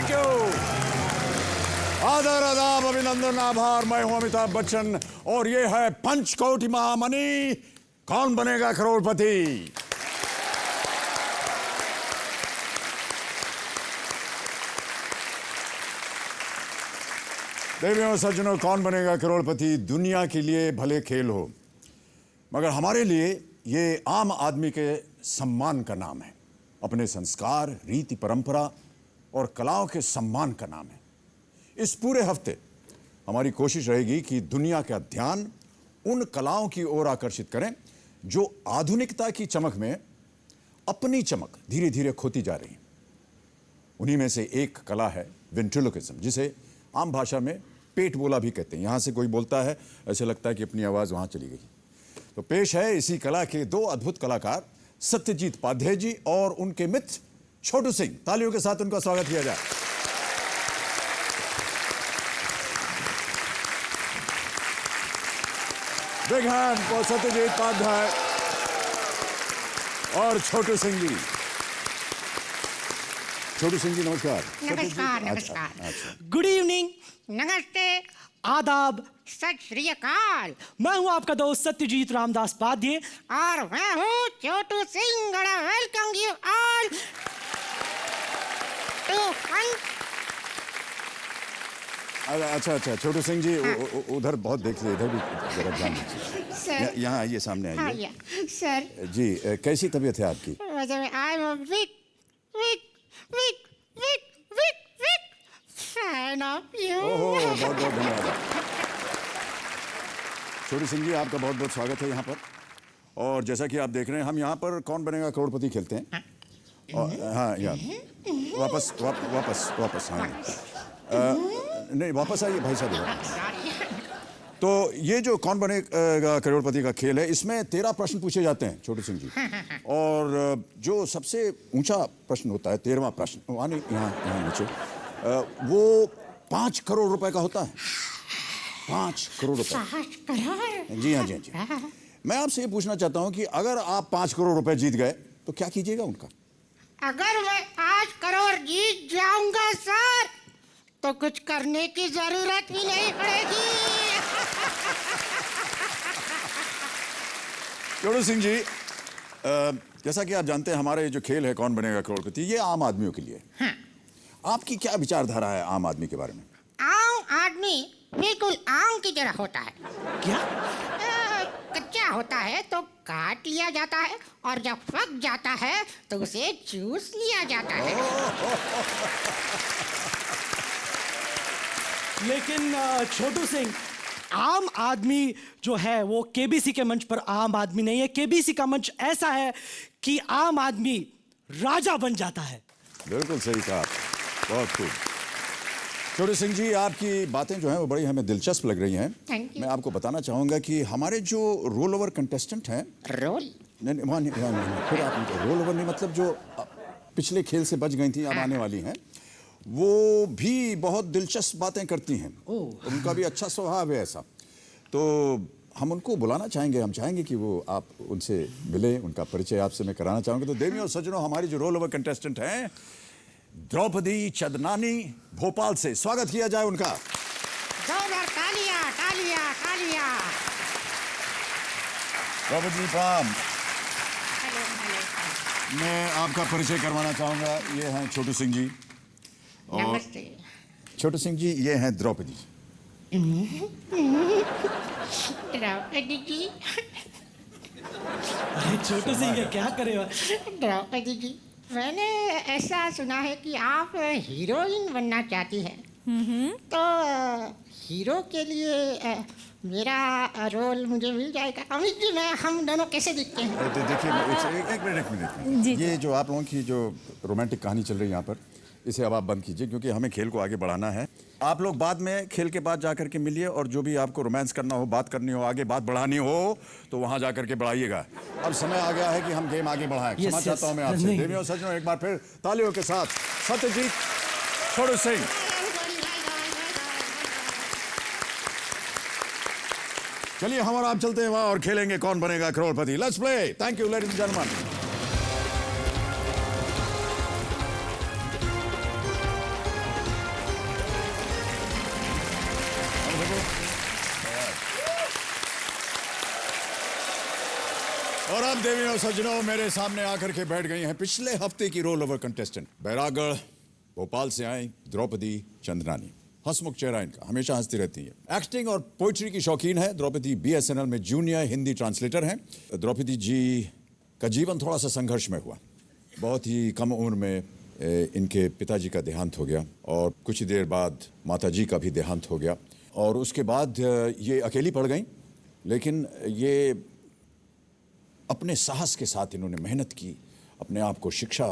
Thank you. आदर आदाब अभिनंदन आभार। मैं हूं अमिताभ बच्चन और ये है पंचकोटि महामणि, कौन बनेगा करोड़पति। देवियों सज्जनों, कौन बनेगा करोड़पति दुनिया के लिए भले खेल हो, मगर हमारे लिए ये आम आदमी के सम्मान का नाम है, अपने संस्कार, रीति परंपरा और कलाओं के सम्मान का नाम है। इस पूरे हफ्ते हमारी कोशिश रहेगी कि दुनिया का ध्यान उन कलाओं की ओर आकर्षित करें जो आधुनिकता की चमक में अपनी चमक धीरे धीरे खोती जा रही है। उन्हीं में से एक कला है वेंट्रिलोक्विज्म, जिसे आम भाषा में पेट बोला भी कहते हैं। यहां से कोई बोलता है, ऐसे लगता है कि अपनी आवाज वहां चली गई। तो पेश है इसी कला के दो अद्भुत कलाकार, सत्यजीत पाध्याय जी और उनके मित्र छोटू सिंह। तालियों के साथ उनका स्वागत किया जाए। बिग हैंड फॉर सत्यजीत पाध्याय और छोटू सिंह जी। छोटू सिंह जी नमस्कार। नमस्कार नमस्कार। अच्छा। गुड इवनिंग, नमस्ते, आदाब। सत श्री अकाल। मैं हूं आपका दोस्त सत्यजीत रामदास पाध्याय और मैं हूँ Chhotu Singh. Welcome you all to अच्छा अच्छा, छोटू सिंह जी उधर बहुत देख लीजिए, इधर भी जरा ध्यान दीजिए। सर। यहाँ आइए, सामने हाँ आइए। या सर, जी कैसी तबीयत है आपकी? I am big big big big big big fan of you. ओहो, बहुत बहुत धन्यवाद। छोटू सिंह जी, आपका बहुत बहुत स्वागत है यहाँ पर। और जैसा कि आप देख रहे हैं, हम यहाँ पर कौन बनेगा करोड़पति खेलते हैं। और हाँ यार, वापस वापस वापस। हाँ नहीं, वापस आइए भाई साहब। तो ये जो कौन बनेगा करोड़पति का खेल है, इसमें 13 प्रश्न पूछे जाते हैं छोटू सिंह जी। और जो सबसे ऊंचा प्रश्न होता है, 13वां प्रश्न, यहाँ नीचे, वो 5 करोड़ रुपए का होता है। 5 करोड़ रुपए। 5 करोड़? जी हाँ जी हाँ जी। मैं आपसे ये पूछना चाहता हूँ कि अगर आप 5 करोड़ रुपए जीत गए तो क्या कीजिएगा उनका? अगर मैं 5 करोड़ जीत जाऊंगा सर, तो कुछ करने की जरूरत ही नहीं पड़ेगी। छोटू सिंह जी, जैसा कि आप जानते हैं, हमारे जो खेल है कौन बनेगा करोड़पति, ये आम आदमियों के लिए। हाँ। आपकी क्या विचारधारा है आम आदमी के बारे में? आम आदमी बिल्कुल आम की तरह होता है। क्या? कच्चा होता है तो काट लिया जाता है, और जब पक जाता है तो उसे चूस लिया जाता है। लेकिन छोटू सिंह, आम आदमी जो है वो केबीसी के मंच पर आम आदमी नहीं है। केबीसी का मंच ऐसा है कि आम आदमी राजा बन जाता है। बिल्कुल सही कहा, बहुत खूब। छोटू सिंह जी, आपकी बातें जो हैं वो बड़ी हमें दिलचस्प लग रही हैं। Thank you. मैं आपको बताना चाहूंगा कि हमारे जो रोल ओवर कंटेस्टेंट हैं, रोल? नहीं, वहाँ नहीं, फिर आप रोल ओवर नहीं, मतलब जो पिछले खेल से बच गई थी, अब आने वाली हैं, वो भी बहुत दिलचस्प बातें करती हैं। उनका भी अच्छा स्वभाव है ऐसा। तो हम उनको बुलाना चाहेंगे, हम चाहेंगे कि वो आप उनसे मिले, उनका परिचय आपसे मैं कराना चाहूँगा। तो देवियों और सज्जनों, हमारी जो रोल ओवर कंटेस्टेंट हैं, द्रौपदी चंदनानी भोपाल से, स्वागत किया जाए उनका। जोरदार तालियां तालियां तालियां। द्रौपदी प्रणाम। Hello hello. मैं आपका परिचय करवाना चाहूँगा, ये हैं छोटू सिंह जी। और नमस्ते। छोटू सिंह जी, ये हैं द्रौपदी जी। द्रौपदी जी। अरे छोटू सिंह, ये क्या करे? द्रौपदी जी, मैंने ऐसा सुना है कि आप हीरोइन बनना चाहती हैं। तो हीरो के लिए मेरा रोल मुझे मिल जाएगा? अमित जी, मैं हम दोनों कैसे दिखते हैं? देखिए, एक मिनट। ये जो आप लोगों की जो रोमांटिक कहानी चल रही है यहाँ पर, इसे अब आप बंद कीजिए, क्योंकि हमें खेल को आगे बढ़ाना है। आप लोग बाद में खेल के बाद जाकर के मिलिए, और जो भी आपको रोमांस करना हो, बात करनी हो, आगे बात बढ़ानी हो, तो वहां जाकर के बढ़ाइएगा। अब समय आ गया है कि हम गेम आगे बढ़ाएं। क्षमा चाहता हूं मैं आपसे। देवियों और सज्जनों, एक बार फिर तालियों के साथ सत्यजीत, छोटू सिंह। चलिए, हम और आप चलते हैं वहां और खेलेंगे Kaun Banega Crorepati. Let's play. Thank you ladies and gentleman. देवियों सज्जनों, मेरे सामने आकर के बैठ गई हैं पिछले हफ्ते की roll over contestant. Bairagarh Bhopal से आई द्रौपदी चंद्रानी। हंसमुख चेहरा इनका, हमेशा हंसती रहती है। एक्टिंग और पोइट्री की शौकीन है द्रौपदी। BSNL में जूनियर हिंदी ट्रांसलेटर हैं। द्रौपदी जी का जीवन थोड़ा सा संघर्ष में हुआ। बहुत ही कम उम्र में इनके पिताजी का देहांत हो गया और कुछ ही देर बाद माताजी का भी देहांत हो गया और उसके बाद ये अकेली पड़ गई। लेकिन ये अपने साहस के साथ इन्होंने मेहनत की, अपने आप को शिक्षा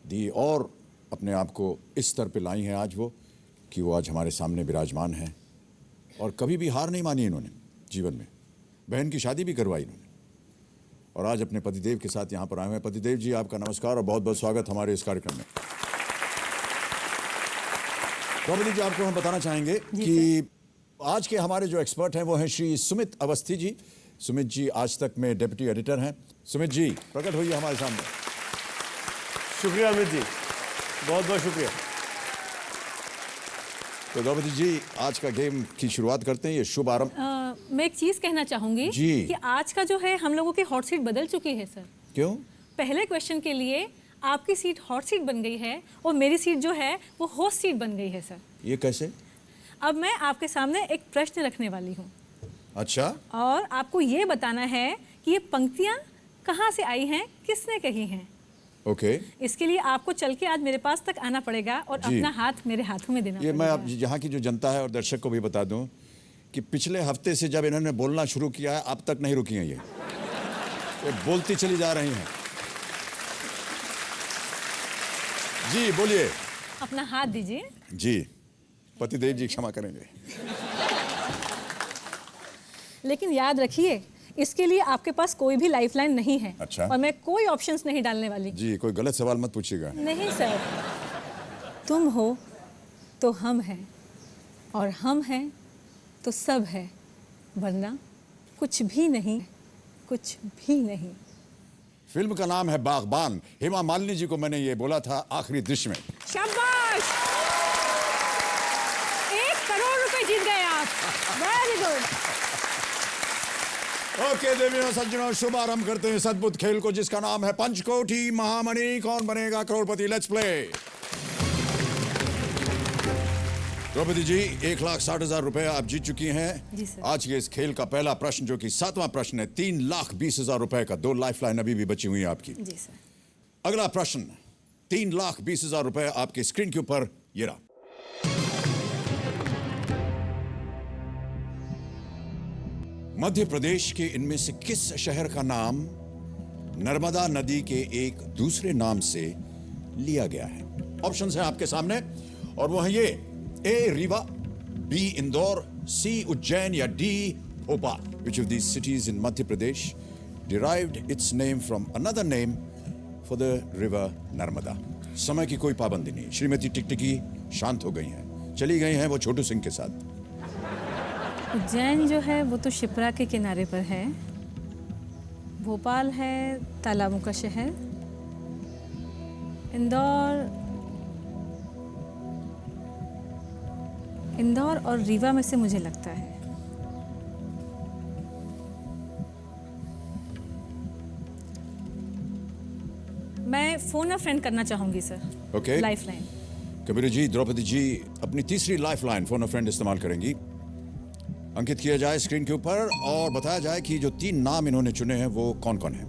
दी और अपने आप को इस स्तर पे लाई हैं आज वो कि वो आज हमारे सामने विराजमान हैं। और कभी भी हार नहीं मानी इन्होंने जीवन में। बहन की शादी भी करवाई इन्होंने और आज अपने पतिदेव के साथ यहाँ पर आए हुए हैं। पतिदेव जी, आपका नमस्कार और बहुत बहुत स्वागत हमारे इस कार्यक्रम में। द्रौपदी जी, आपको हम बताना चाहेंगे कि आज के हमारे जो एक्सपर्ट हैं वो हैं श्री सुमित अवस्थी जी। सुमित जी आज तक में डिप्टी एडिटर हैं। सुमित जी, प्रकट होइए हमारे सामने। शुक्रिया अमित जी, बहुत बहुत शुक्रिया। तो द्रौपदी जी, आज का गेम की शुरुआत करते हैं। ये शुभ आरंभ। मैं एक चीज कहना चाहूंगी जी। कि आज का जो है हम लोगों की हॉट सीट बदल चुकी है सर। क्यों? पहले क्वेश्चन के लिए आपकी सीट हॉट सीट बन गई है और मेरी सीट जो है वो होस्ट सीट बन गई है सर। ये कैसे? अब मैं आपके सामने एक प्रश्न रखने वाली हूँ अच्छा, और आपको ये बताना है कि ये पंक्तियाँ कहाँ से आई हैं, किसने कही हैं। ओके। इसके लिए आपको चल के आज मेरे पास तक आना पड़ेगा और जी। अपना हाथ मेरे हाथों में देना ये मैं पड़ेगा। अब यहाँ की जो जनता है और दर्शक को भी बता दूं कि पिछले हफ्ते से जब इन्होंने बोलना शुरू किया है अब तक नहीं रुकी हैं ये बोलती चली जा रही हैं। जी बोलिए। अपना हाथ दीजिए। जी, पतिदेव जी क्षमा करेंगे। लेकिन याद रखिए, इसके लिए आपके पास कोई भी लाइफलाइन नहीं है। अच्छा। और मैं कोई ऑप्शंस नहीं डालने वाली। जी, कोई गलत सवाल मत पूछिएगा। नहीं सर, तुम हो तो हम हैं और हम हैं तो सब है, वरना कुछ भी नहीं, कुछ भी नहीं। फिल्म का नाम है बागबान। हेमा मालिनी जी को मैंने ये बोला था आखिरी दृश्य में। शाबाश, 1 करोड़ रुपए जीत गए आप। Very good. ओके देवियों सज्जनों, शुभ आरंभ करते हैं इस अद्भुत खेल को जिसका नाम है पंचकोटी महामणि। कौन बनेगा करोड़पति? Let's play. द्रौपदी जी, 1,60,000 रुपए आप जीत चुकी हैं। जी सर। आज के इस खेल का पहला प्रश्न जो कि 7वां प्रश्न है, 3,20,000 रुपए का। 2 लाइफलाइन अभी भी बची हुई है आपकी। जी सर। अगला प्रश्न, 3,20,000 रुपए आपके स्क्रीन के ऊपर ये रहा। मध्य प्रदेश के इनमें से किस शहर का नाम नर्मदा नदी के एक दूसरे नाम से लिया गया है? ऑप्शंस हैं आपके सामने और वो है ये: A Rewa, B Indore, C Ujjain या D Bhopal. Which of these cities in Madhya Pradesh derived its name from another name for the river Narmada? समय की कोई पाबंदी नहीं। श्रीमती टिकटिकी शांत हो गई हैं, चली गई हैं वो छोटू सिंह के साथ। उज्जैन जो है वो तो शिप्रा के किनारे पर है। भोपाल है तालाबों का शहर। इंदौर और रीवा में से मुझे लगता है। मैं फोन अ फ्रेंड करना चाहूंगी sir. Okay. Lifeline. Kabir ji, Draupadi ji अपनी तीसरी लाइफलाइन फोन अ फ्रेंड इस्तेमाल करेंगी। अंकित किया जाए स्क्रीन के ऊपर और बताया जाए कि जो 3 नाम इन्होंने चुने हैं वो कौन कौन है।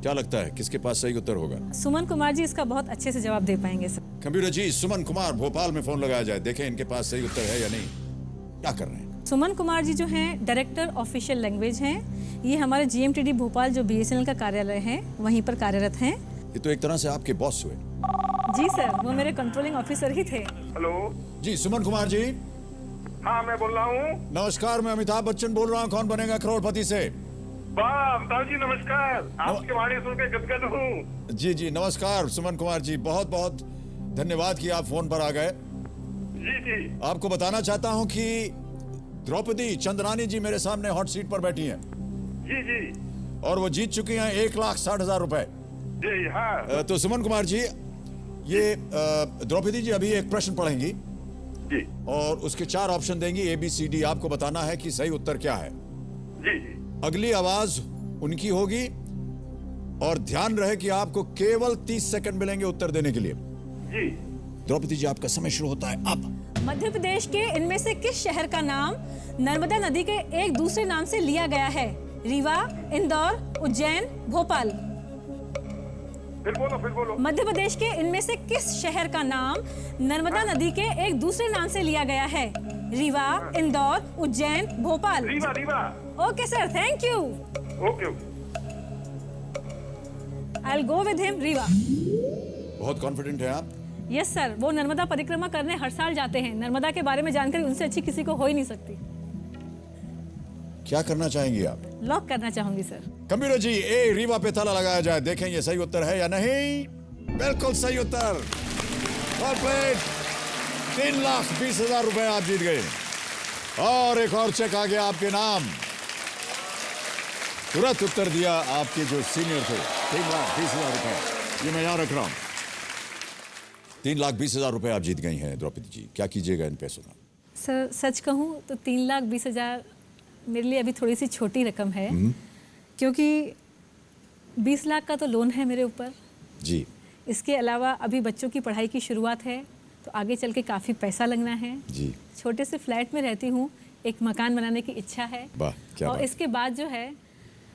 क्या लगता है किसके पास सही उत्तर होगा? सुमन कुमार जी इसका बहुत अच्छे से जवाब दे पाएंगे सर। कंप्यूटर जी, सुमन कुमार भोपाल में फोन लगाया जाए, देखें इनके पास सही उत्तर है या नहीं। क्या कर रहे हैं? सुमन कुमार जी जो हैं डायरेक्टर ऑफिशियल लैंग्वेज हैं। ये हमारे GMTD भोपाल जो BSNL का कार्यालय है वहीं पर कार्यरत हैं। ये तो एक तरह से आपके बॉस हुए। जी सर, वो मेरे कंट्रोलिंग ऑफिसर ही थे। हेलो। जी सुमन कुमार जी। हाँ मैं बोल रहा हूँ। नमस्कार, मैं अमिताभ बच्चन बोल रहा हूँ। कौन बनेगा करोड़पति से? वाह अमिताभ जी नमस्कार, आपके वाणी सुन के गदगद हूँ। जी जी नमस्कार सुमन कुमार जी, बहुत बहुत धन्यवाद कि आप फोन पर आ गए। जी जी। आपको बताना चाहता हूं कि द्रौपदी चंद्रानी जी मेरे सामने हॉट सीट पर बैठी हैं। जी जी। और वो जीत चुकी हैं 1,60,000 रुपए। जी हाँ। तो सुमन कुमार जी, ये द्रौपदी जी अभी एक प्रश्न पढ़ेंगी जी और उसके 4 ऑप्शन देंगी ABCD। आपको बताना है कि सही उत्तर क्या है। जी जी। अगली आवाज उनकी होगी और ध्यान रहे कि आपको केवल 30 सेकंड मिलेंगे उत्तर देने के लिए। जी। द्रौपदी जी, आपका समय शुरू होता है अब। मध्य प्रदेश के इनमें से किस शहर का नाम नर्मदा नदी के एक दूसरे नाम से लिया गया है? रीवा, इंदौर, उज्जैन, भोपाल। फिर बोलो। मध्य प्रदेश के इनमें से किस शहर का नाम नर्मदा नदी के एक दूसरे नाम से लिया गया है? Rewa, Indore, Ujjain, Bhopal. Rewa. Okay sir, thank you. Okay. I will go with him, Rewa. बहुत कॉन्फिडेंट है आप। यस सर, वो नर्मदा परिक्रमा करने हर साल जाते हैं। नर्मदा के बारे में जानकारी उनसे अच्छी किसी को हो ही नहीं सकती। क्या करना चाहेंगी आप? लॉक करना चाहूंगी सर। कंप्यूटर जी, ए रीवा पे ताला लगाया जाए, देखें ये सही उत्तर है या नहीं। बिल्कुल सही उत्तर। 3,20,000 रुपए आप जीत गए और एक और चेक आ गया आपके नाम। तुरंत उत्तर दिया आपके जो सीनियर थे। 3,20,000 रुपए, ये मैं यहां रख रहा हूं। 3,20,000 रुपए आप जीत गई हैं द्रौपदी जी, क्या कीजिएगा इन पैसों का? सर सच कहूँ तो 3,20,000 मेरे लिए अभी थोड़ी सी छोटी रकम है, क्योंकि 20 लाख का तो लोन है मेरे ऊपर जी। इसके अलावा अभी बच्चों की पढ़ाई की शुरुआत है, तो आगे चल के काफ़ी पैसा लगना है जी। छोटे से फ्लैट में रहती हूँ, एक मकान बनाने की इच्छा है। वाह, क्या और बात। इसके बाद जो है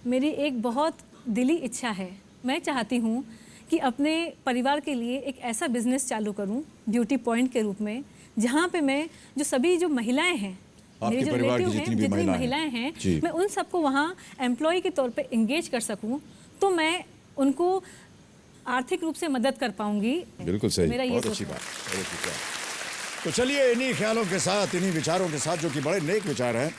मेरी एक बहुत दिली इच्छा है, मैं चाहती हूँ कि अपने परिवार के लिए एक ऐसा बिजनेस चालू करूँ ब्यूटी पॉइंट के रूप में, जहाँ पे मैं जो सभी जो महिलाएं हैं, आपके मेरे जो परिवार की रिलेटिव हैं, जितनी भी महिलाएं हैं, जी। मैं उन सबको वहाँ एम्प्लॉय के तौर पे इंगेज कर सकूँ, तो मैं उनको आर्थिक रूप से मदद कर पाऊंगी। बिल्कुल सही, मेरा ये बहुत सोच अच्छी है। बात, बहुत अच्छी बात। तो चलिए इन्हीं ख्यालों के साथ, इन्हीं विचारों के साथ, जो कि बड़े नेक विचार हैं,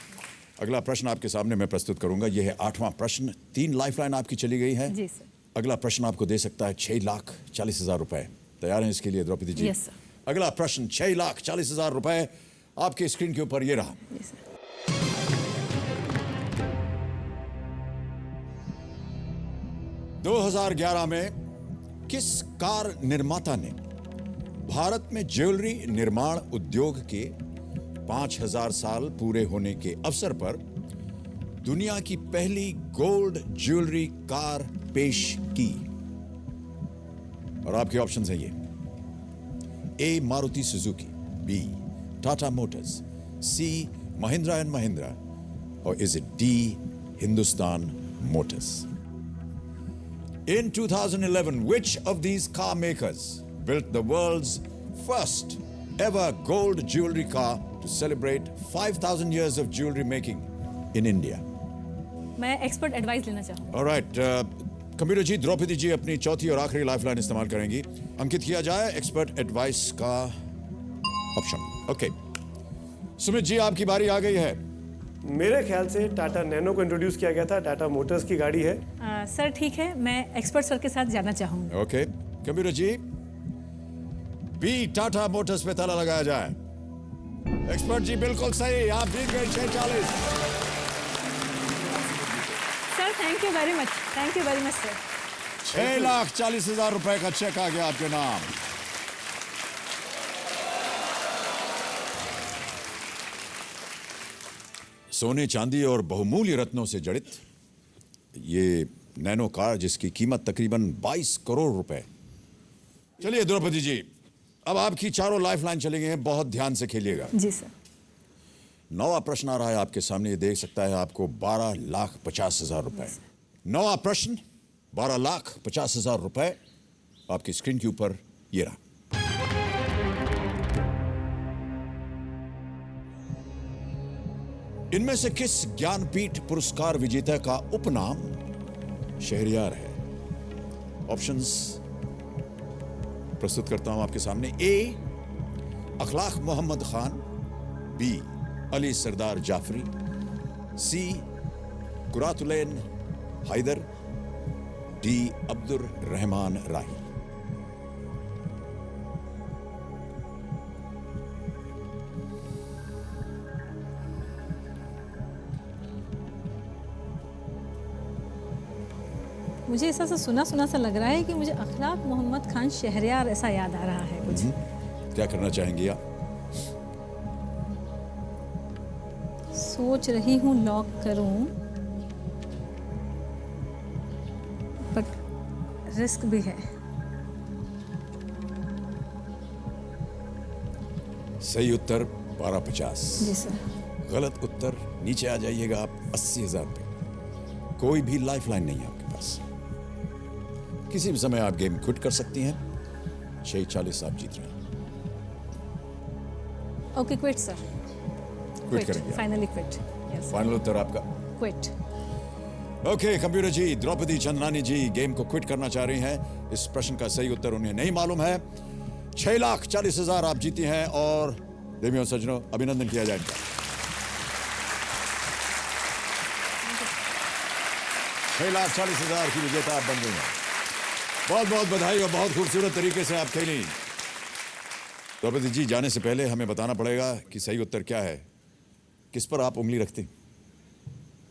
अगला प्रश्न आपके सामने मैं प्रस्तुत करूंगा। यह है 8वां प्रश्न। 3 लाइफलाइन आपकी चली गई है। जी सर। अगला प्रश्न आपको दे सकता है 6,40,000 रुपए। तैयार हैं इसके लिए द्रौपदी जी? Yes sir. अगला प्रश्न 6,40,000 रुपए आपके स्क्रीन के ऊपर ये रहा। जी सर। 2011 में किस कार निर्माता ने भारत में ज्वेलरी निर्माण उद्योग के 5,000 साल पूरे होने के अवसर पर दुनिया की पहली गोल्ड ज्वेलरी कार पेश की? और आपके ऑप्शंस हैं ये: A Maruti Suzuki, B Tata Motors, C Mahindra and Mahindra, और is it D Hindustan Motors? In 2011, which of these car makers built the world's first ever gold jewelry car to celebrate 5,000 years of jewelry making in India? मैं expert advice लेना चाहूँगी। All right, computer जी, द्रौपदी जी अपनी चौथी और आखिरी lifeline इस्तेमाल करेंगी। अंकित किया जाए एक्सपर्ट एडवाइस का ऑप्शन। ओके, सुमित जी, आपकी बारी आ गई है। मेरे ख्याल से टाटा नैनो को इंट्रोड्यूस किया गया था, टाटा मोटर्स की गाड़ी है। सर ठीक है, मैं एक्सपर्ट सर के साथ जाना चाहूँगी। ओके, कंप्यूटर जी, बी टाटा मोटर्स पे ताला लगाया जाए। एक्सपर्ट जी बिल्कुल सही, आप जीत गए 6,40,000। Sir thank you very much, thank you very much sir. 6,40,000 रुपए का चेक आ गया आपके नाम। सोने, चांदी और बहुमूल्य रत्नों से जड़ित ये नैनो कार, जिसकी कीमत तकरीबन 22 करोड़ रुपए। चलिए द्रौपदी जी, अब आपकी चारों लाइफलाइन चली गई हैं, बहुत ध्यान से खेलिएगा। जी सर। 9वां प्रश्न आ रहा है आपके सामने, ये देख सकता है आपको 12,50,000 रुपए। 9वां प्रश्न 12,50,000 रुपए आपकी स्क्रीन के ऊपर ये रहा। इनमें से किस ज्ञानपीठ पुरस्कार विजेता का उपनाम शहरयार है? ऑप्शंस प्रस्तुत करता हूं आपके सामने। ए अखलाक मोहम्मद खान, बी अली सरदार जाफरी, सी कुरातुलैन हैदर, डी अब्दुर रहमान राही। मुझे ऐसा सा सुना सुना सा लग रहा है कि मुझे अखलाक मोहम्मद खान शहरयार ऐसा याद आ रहा है कुछ। क्या करना चाहेंगी आप? सोच रही हूँ लॉक करूँ। रिस्क भी है। सही उत्तर 1250। जी सर। गलत उत्तर नीचे आ जाइएगा आप 80,000 पे। कोई भी लाइफलाइन नहीं है आपके पास। किसी भी समय आप गेम क्विट कर सकती हैं। 640 आप जीत रहे हैं। Okay quit sir. क्विट करेंगे। Finally quit. यस। फाइनल उत्तर आपका क्विट। ओके कंप्यूटर जी, द्रौपदी चंद्रानी जी गेम को क्विट करना चाह रही हैं। इस प्रश्न का सही उत्तर उन्हें नहीं मालूम है। 6,40,000 आप जीती हैं और देवियों सज्जनों अभिनंदन किया जाए इनका। 6,40,000 की विजेता आप बन गई हैं। बहुत बहुत बधाई और बहुत खूबसूरत तरीके से आप खेली। द्रौपदी जी, जाने से पहले हमें बताना पड़ेगा कि सही उत्तर क्या है। किस पर आप उंगली रखती?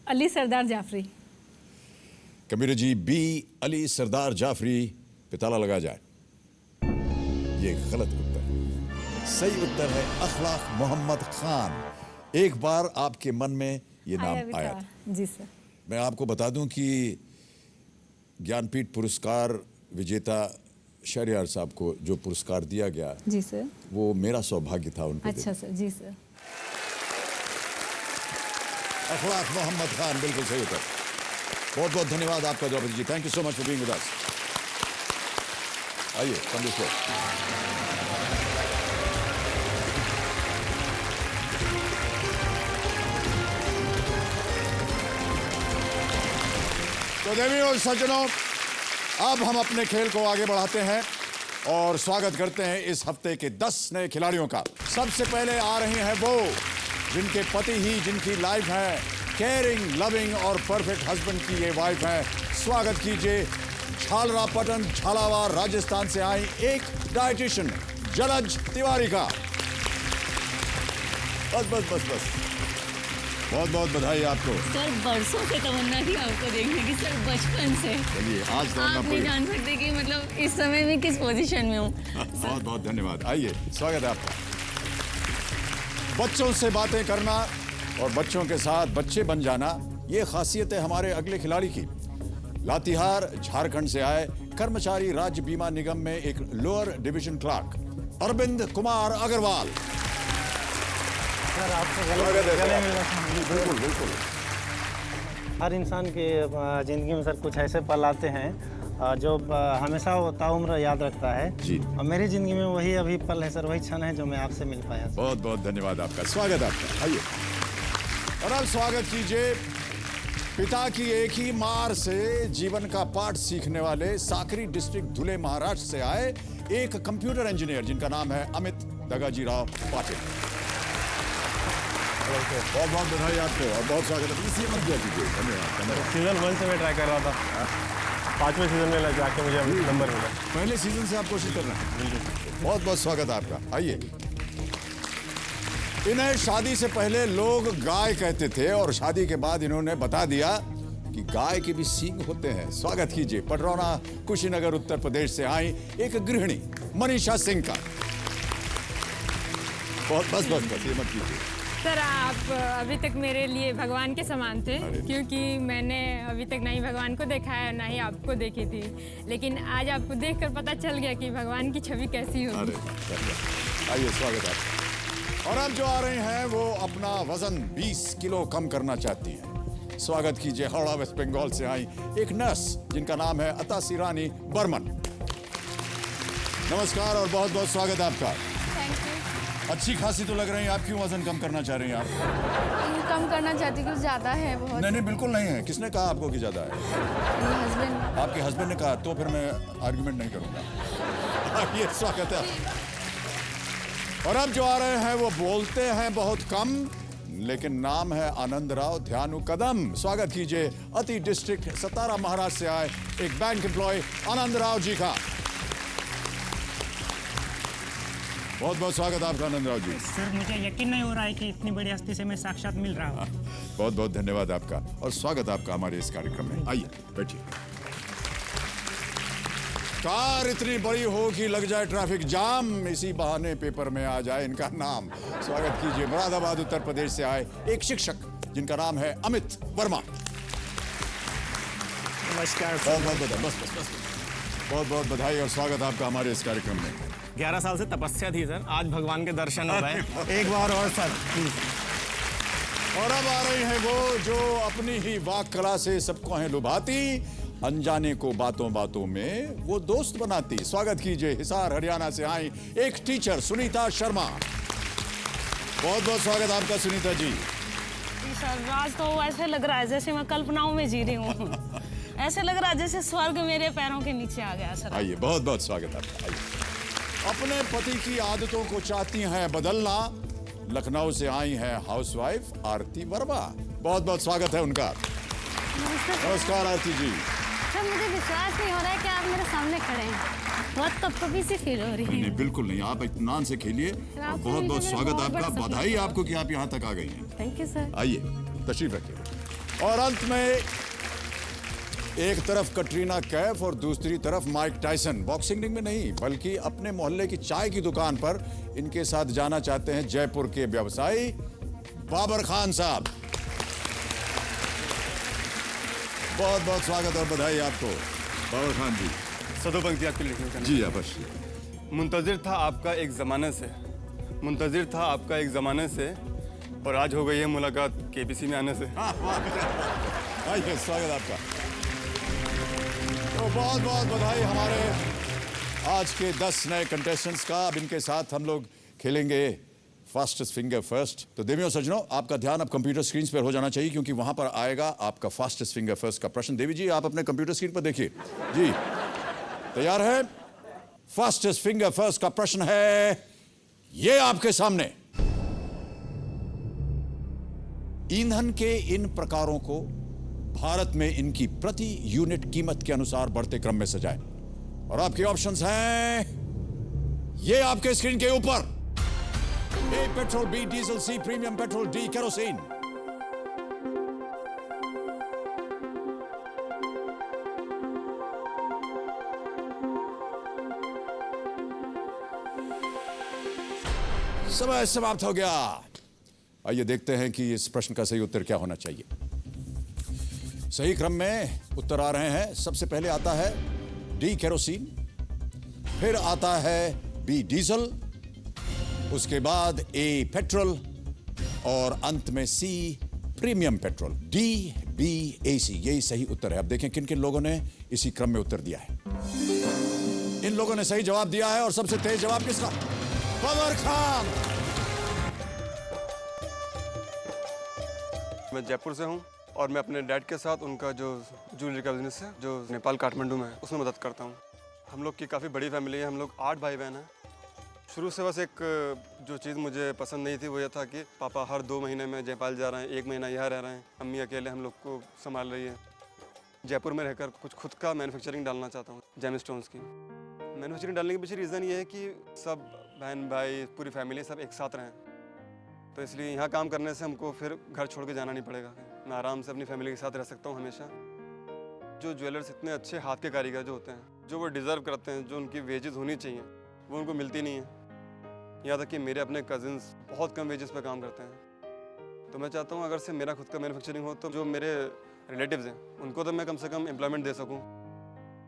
अली सरदार जाफरी। कंप्यूटर जी, बी अली सरदार जाफरी पे ताला लगा जाए। ये गलत उत्तर। सही उत्तर है अखलाक मोहम्मद खान। एक बार आपके मन में ये नाम आया था। जी सर। मैं आपको बता दूं कि ज्ञानपीठ पुरस्कार विजेता शहरयार साहब को जो पुरस्कार दिया गया, जी सर। वो मेरा सौभाग्य था उनको अच्छा सर। जी सर। अखलाक मोहम्मद खान, बिल्कुल सही उत्तर। बहुत बहुत धन्यवाद आपका Draupadi ji. Thank you so much for being with us. आइए कम दिस वे। तो देवियों और सज्जनों, अब हम अपने खेल को आगे बढ़ाते हैं और स्वागत करते हैं इस हफ्ते के 10 नए खिलाड़ियों का। सबसे पहले आ रही हैं वो जिनके पति ही जिनकी लाइफ है, केयरिंग, लविंग और परफेक्ट हस्बैंड की ये वाइफ है। स्वागत कीजिए झालरापाटन, झालावाड़, राजस्थान से आई एक डाइटिशियन जलज तिवारी का। बस बस बस बस। बहुत बहुत बधाई आपको। सर बरसों से तमन्ना थी आपको देखने की सर, बचपन से। चलिए आज तो आप नहीं जान सकते कि मतलब इस समय में किस पोजीशन में हूँ। बहुत बहुत धन्यवाद। आइए स्वागत है आपका। बच्चों से बातें करना और बच्चों के साथ बच्चे बन जाना, ये खासियत है हमारे अगले खिलाड़ी की। लातेहार झारखंड से आए कर्मचारी राज्य बीमा निगम में एक lower division clerk Arvind Kumar Agarwal. Sir आपको स्वागत है गले सर। मिलना बिल्कुल बिल्कुल। हर इंसान के ज़िंदगी में सर कुछ ऐसे पल आते हैं जो हमेशा वो ताउम्र याद रखता है जी। और मेरी ज़िंदगी में वही अभी पल है सर, वही क्षण है जो मैं आपसे मिल पाया सर। बहुत बहुत धन्यवाद आपका। स्वागत है आपका। आइए और अब स्वागत कीजिए पिता की एक ही मार से जीवन का पाठ सीखने वाले साकरी डिस्ट्रिक्ट धुले महाराष्ट्र से आए एक कंप्यूटर इंजीनियर जिनका नाम है अमित दगाजीराव पाटिल। बहुत बहुत बधाई आपको और बहुत स्वागत है। इसी मत दिया कीजिए। धन्यवाद धन्यवाद। सीजन 1 से मैं ट्राई कर रहा था, 5वें सीजन में जाके मुझे नंबर मिला। पहले सीजन से आप कोशिश कर रहे हैं। बहुत बहुत स्वागत है आपका। आइए। इन्हें शादी से पहले लोग गाय कहते थे और शादी के बाद इन्होंने बता दिया कि गाय के भी सींग होते हैं। स्वागत कीजिए पटरौना कुशीनगर उत्तर प्रदेश से आई एक गृहिणी मनीषा सिंह का। बहुत बस बस बस ये मत कीजिए। सर आप अभी तक मेरे लिए भगवान के समान थे, अरे। क्योंकि मैंने अभी तक ना ही भगवान को देखा है ना ही आपको देखी थी, लेकिन आज आपको देखकर पता चल गया कि भगवान की छवि कैसी होगी। अरे आइए स्वागत है आपका। और अब जो आ रहे हैं वो अपना वजन 20 किलो कम करना चाहती हैं। स्वागत कीजिए हावड़ा वेस्ट बंगाल से आई एक नर्स जिनका नाम है अतासी रानी बर्मन। नमस्कार और बहुत बहुत स्वागत है आपका। Thank you. अच्छी खासी तो लग रही है आप। क्यों वजन कम करना चाह रही हैं आप? कम करना चाहती हूँ, ज़्यादा है बहुत। नहीं नहीं बिल्कुल नहीं है। किसने कहा आपको कि ज्यादा है? हस्बैंड। आपके हस्बैंड ने कहा तो फिर मैं आर्गुमेंट नहीं करूंगा। ये स्वागत है। और अब जो आ रहे हैं वो बोलते हैं बहुत कम, लेकिन नाम है आनंद राव ध्यानु कदम। स्वागत कीजिए अति डिस्ट्रिक्ट सतारा महाराष्ट्र से आए एक बैंक एम्प्लॉय आनंद राव जी का। बहुत बहुत स्वागत आपका आनंद राव जी। सर मुझे यकीन नहीं हो रहा है कि इतनी बड़ी हस्ती से मैं साक्षात मिल रहा हूँ। बहुत बहुत धन्यवाद आपका और स्वागत आपका हमारे इस कार्यक्रम में। आइए बैठिए। कार इतनी बड़ी हो कि लग जाए ट्रैफिक जाम, इसी बहाने पेपर में आ जाए इनका नाम। स्वागत कीजिए मुरादाबाद उत्तर प्रदेश से आए एक शिक्षक जिनका नाम है अमित वर्मा। नमस्कार बहुत बहुत बस बस बस। बहुत बहुत बधाई और स्वागत आपका हमारे इस कार्यक्रम में। 11 साल से तपस्या थी सर, आज भगवान के दर्शन हो गए। एक बार और सर प्लीज। और अब आ रही हैं वो जो अपनी ही वाक कला से सबको हैं लुभाती, अनजाने को बातों बातों में वो दोस्त बनाती। स्वागत कीजिए हिसार हरियाणा से आई एक टीचर सुनीता शर्मा। बहुत बहुत स्वागत आपका सुनीता जी। सर आज तो ऐसे लग रहा है जैसे मैं कल्पनाओं में जी रही हूँ। ऐसे लग रहा है जैसे स्वर्ग मेरे पैरों के नीचे आ गया सर। आइए, बहुत बहुत स्वागत आपका। आइए। अपने पति की आदतों को चाहती हैं बदलना, लखनऊ से आई हैं हाउसवाइफ आरती वर्मा। बहुत बहुत स्वागत है उनका। नमस्कार आरती जी। सर मुझे विश्वास नहीं हो रहा है कि आप मेरे सामने खड़े हैं, बहुत कपकपी सी फील हो रही है। नहीं बिल्कुल नहीं, आप इत्मीनान से खेलिए। और बहुत बहुत स्वागत आपका, बधाई आपको कि आप यहाँ तक आ गई हैं। Thank you sir. आइए तशरीफ रखिए। और अंत में एक तरफ कटरीना कैफ और दूसरी तरफ माइक टायसन। बॉक्सिंग रिंग में नहीं बल्कि अपने मोहल्ले की चाय की दुकान पर इनके साथ जाना चाहते हैं जयपुर के व्यवसायी बाबर खान साहब। बहुत बहुत स्वागत और बधाई आपको बाबर खान जी। सदो पंक्ति आपके लिए लिखने का। जी अवश्य। मुंतजिर था आपका एक ज़माने से, मुंतजिर था आपका एक ज़माने से, और आज हो गई है मुलाकात केबीसी में आने से। आइए स्वागत आपका। तो बहुत बहुत बधाई हमारे आज के 10 नए कंटेस्टेंट्स का। अब इनके साथ हम लोग खेलेंगे फास्टेस्ट फिंगर फर्स्ट। तो देवियों सज्जनों, आपका ध्यान अब कंप्यूटर स्क्रीन पर हो जाना चाहिए क्योंकि वहां पर आएगा आपका फास्टेस्ट फिंगर फर्स्ट का प्रश्न। देवी जी आप अपने कंप्यूटर स्क्रीन पर देखिए। जी तैयार है? फास्टेस्ट फिंगर फर्स्ट का प्रश्न है ये आपके सामने। ईंधन के इन प्रकारों को भारत में इनकी प्रति यूनिट कीमत के अनुसार बढ़ते क्रम में सजाएं। और आपके ऑप्शंस हैं ये आपके स्क्रीन के ऊपर। ए पेट्रोल, बी डीजल, सी प्रीमियम पेट्रोल, डी केरोसिन। समय समाप्त हो गया। आइए देखते हैं कि इस प्रश्न का सही उत्तर क्या होना चाहिए। सही क्रम में उत्तर आ रहे हैं। सबसे पहले आता है डी केरोसिन, फिर आता है बी डीजल, उसके बाद ए पेट्रोल और अंत में सी प्रीमियम पेट्रोल। डी बी ए सी यही सही उत्तर है। अब देखें किन किन लोगों ने इसी क्रम में उत्तर दिया है। इन लोगों ने सही जवाब दिया है और सबसे तेज जवाब किसका? बाबर खान। मैं जयपुर से हूँ और मैं अपने डैड के साथ उनका जो ज्वेलरी का बिजनेस है जो नेपाल काठमांडू में है उसमें मदद करता हूँ। हम लोग की काफ़ी बड़ी फैमिली है, हम लोग 8 भाई बहन हैं। शुरू से बस एक जो चीज़ मुझे पसंद नहीं थी वो ये था कि पापा हर 2 महीने में नेपाल जा रहे हैं, 1 महीना यहाँ रह रहे हैं, अम्मी अकेले हम लोग को संभाल रही है। जयपुर में रहकर कुछ खुद का मैन्युफैक्चरिंग डालना चाहता हूँ, जेम स्टोन्स की। मैन्युफैक्चरिंग डालने के पीछे रीज़न ये है कि सब बहन भाई पूरी फैमिली सब एक साथ रहें, तो इसलिए यहाँ काम करने से हमको फिर घर छोड़ के जाना नहीं पड़ेगा। मैं आराम से अपनी फैमिली के साथ रह सकता हूँ हमेशा। जो ज्वेलर्स इतने अच्छे हाथ के कारीगर जो होते हैं, जो वो डिज़र्व करते हैं, जो उनकी वेजेस होनी चाहिए वो उनको मिलती नहीं है। यहाँ तक कि मेरे अपने कजिन्स बहुत कम वेजेस पे काम करते हैं। तो मैं चाहता हूँ अगर से मेरा खुद का मैन्युफैक्चरिंग हो तो जो मेरे रिलेटिव्स हैं उनको तो मैं कम से कम एम्प्लॉयमेंट दे सकूँ।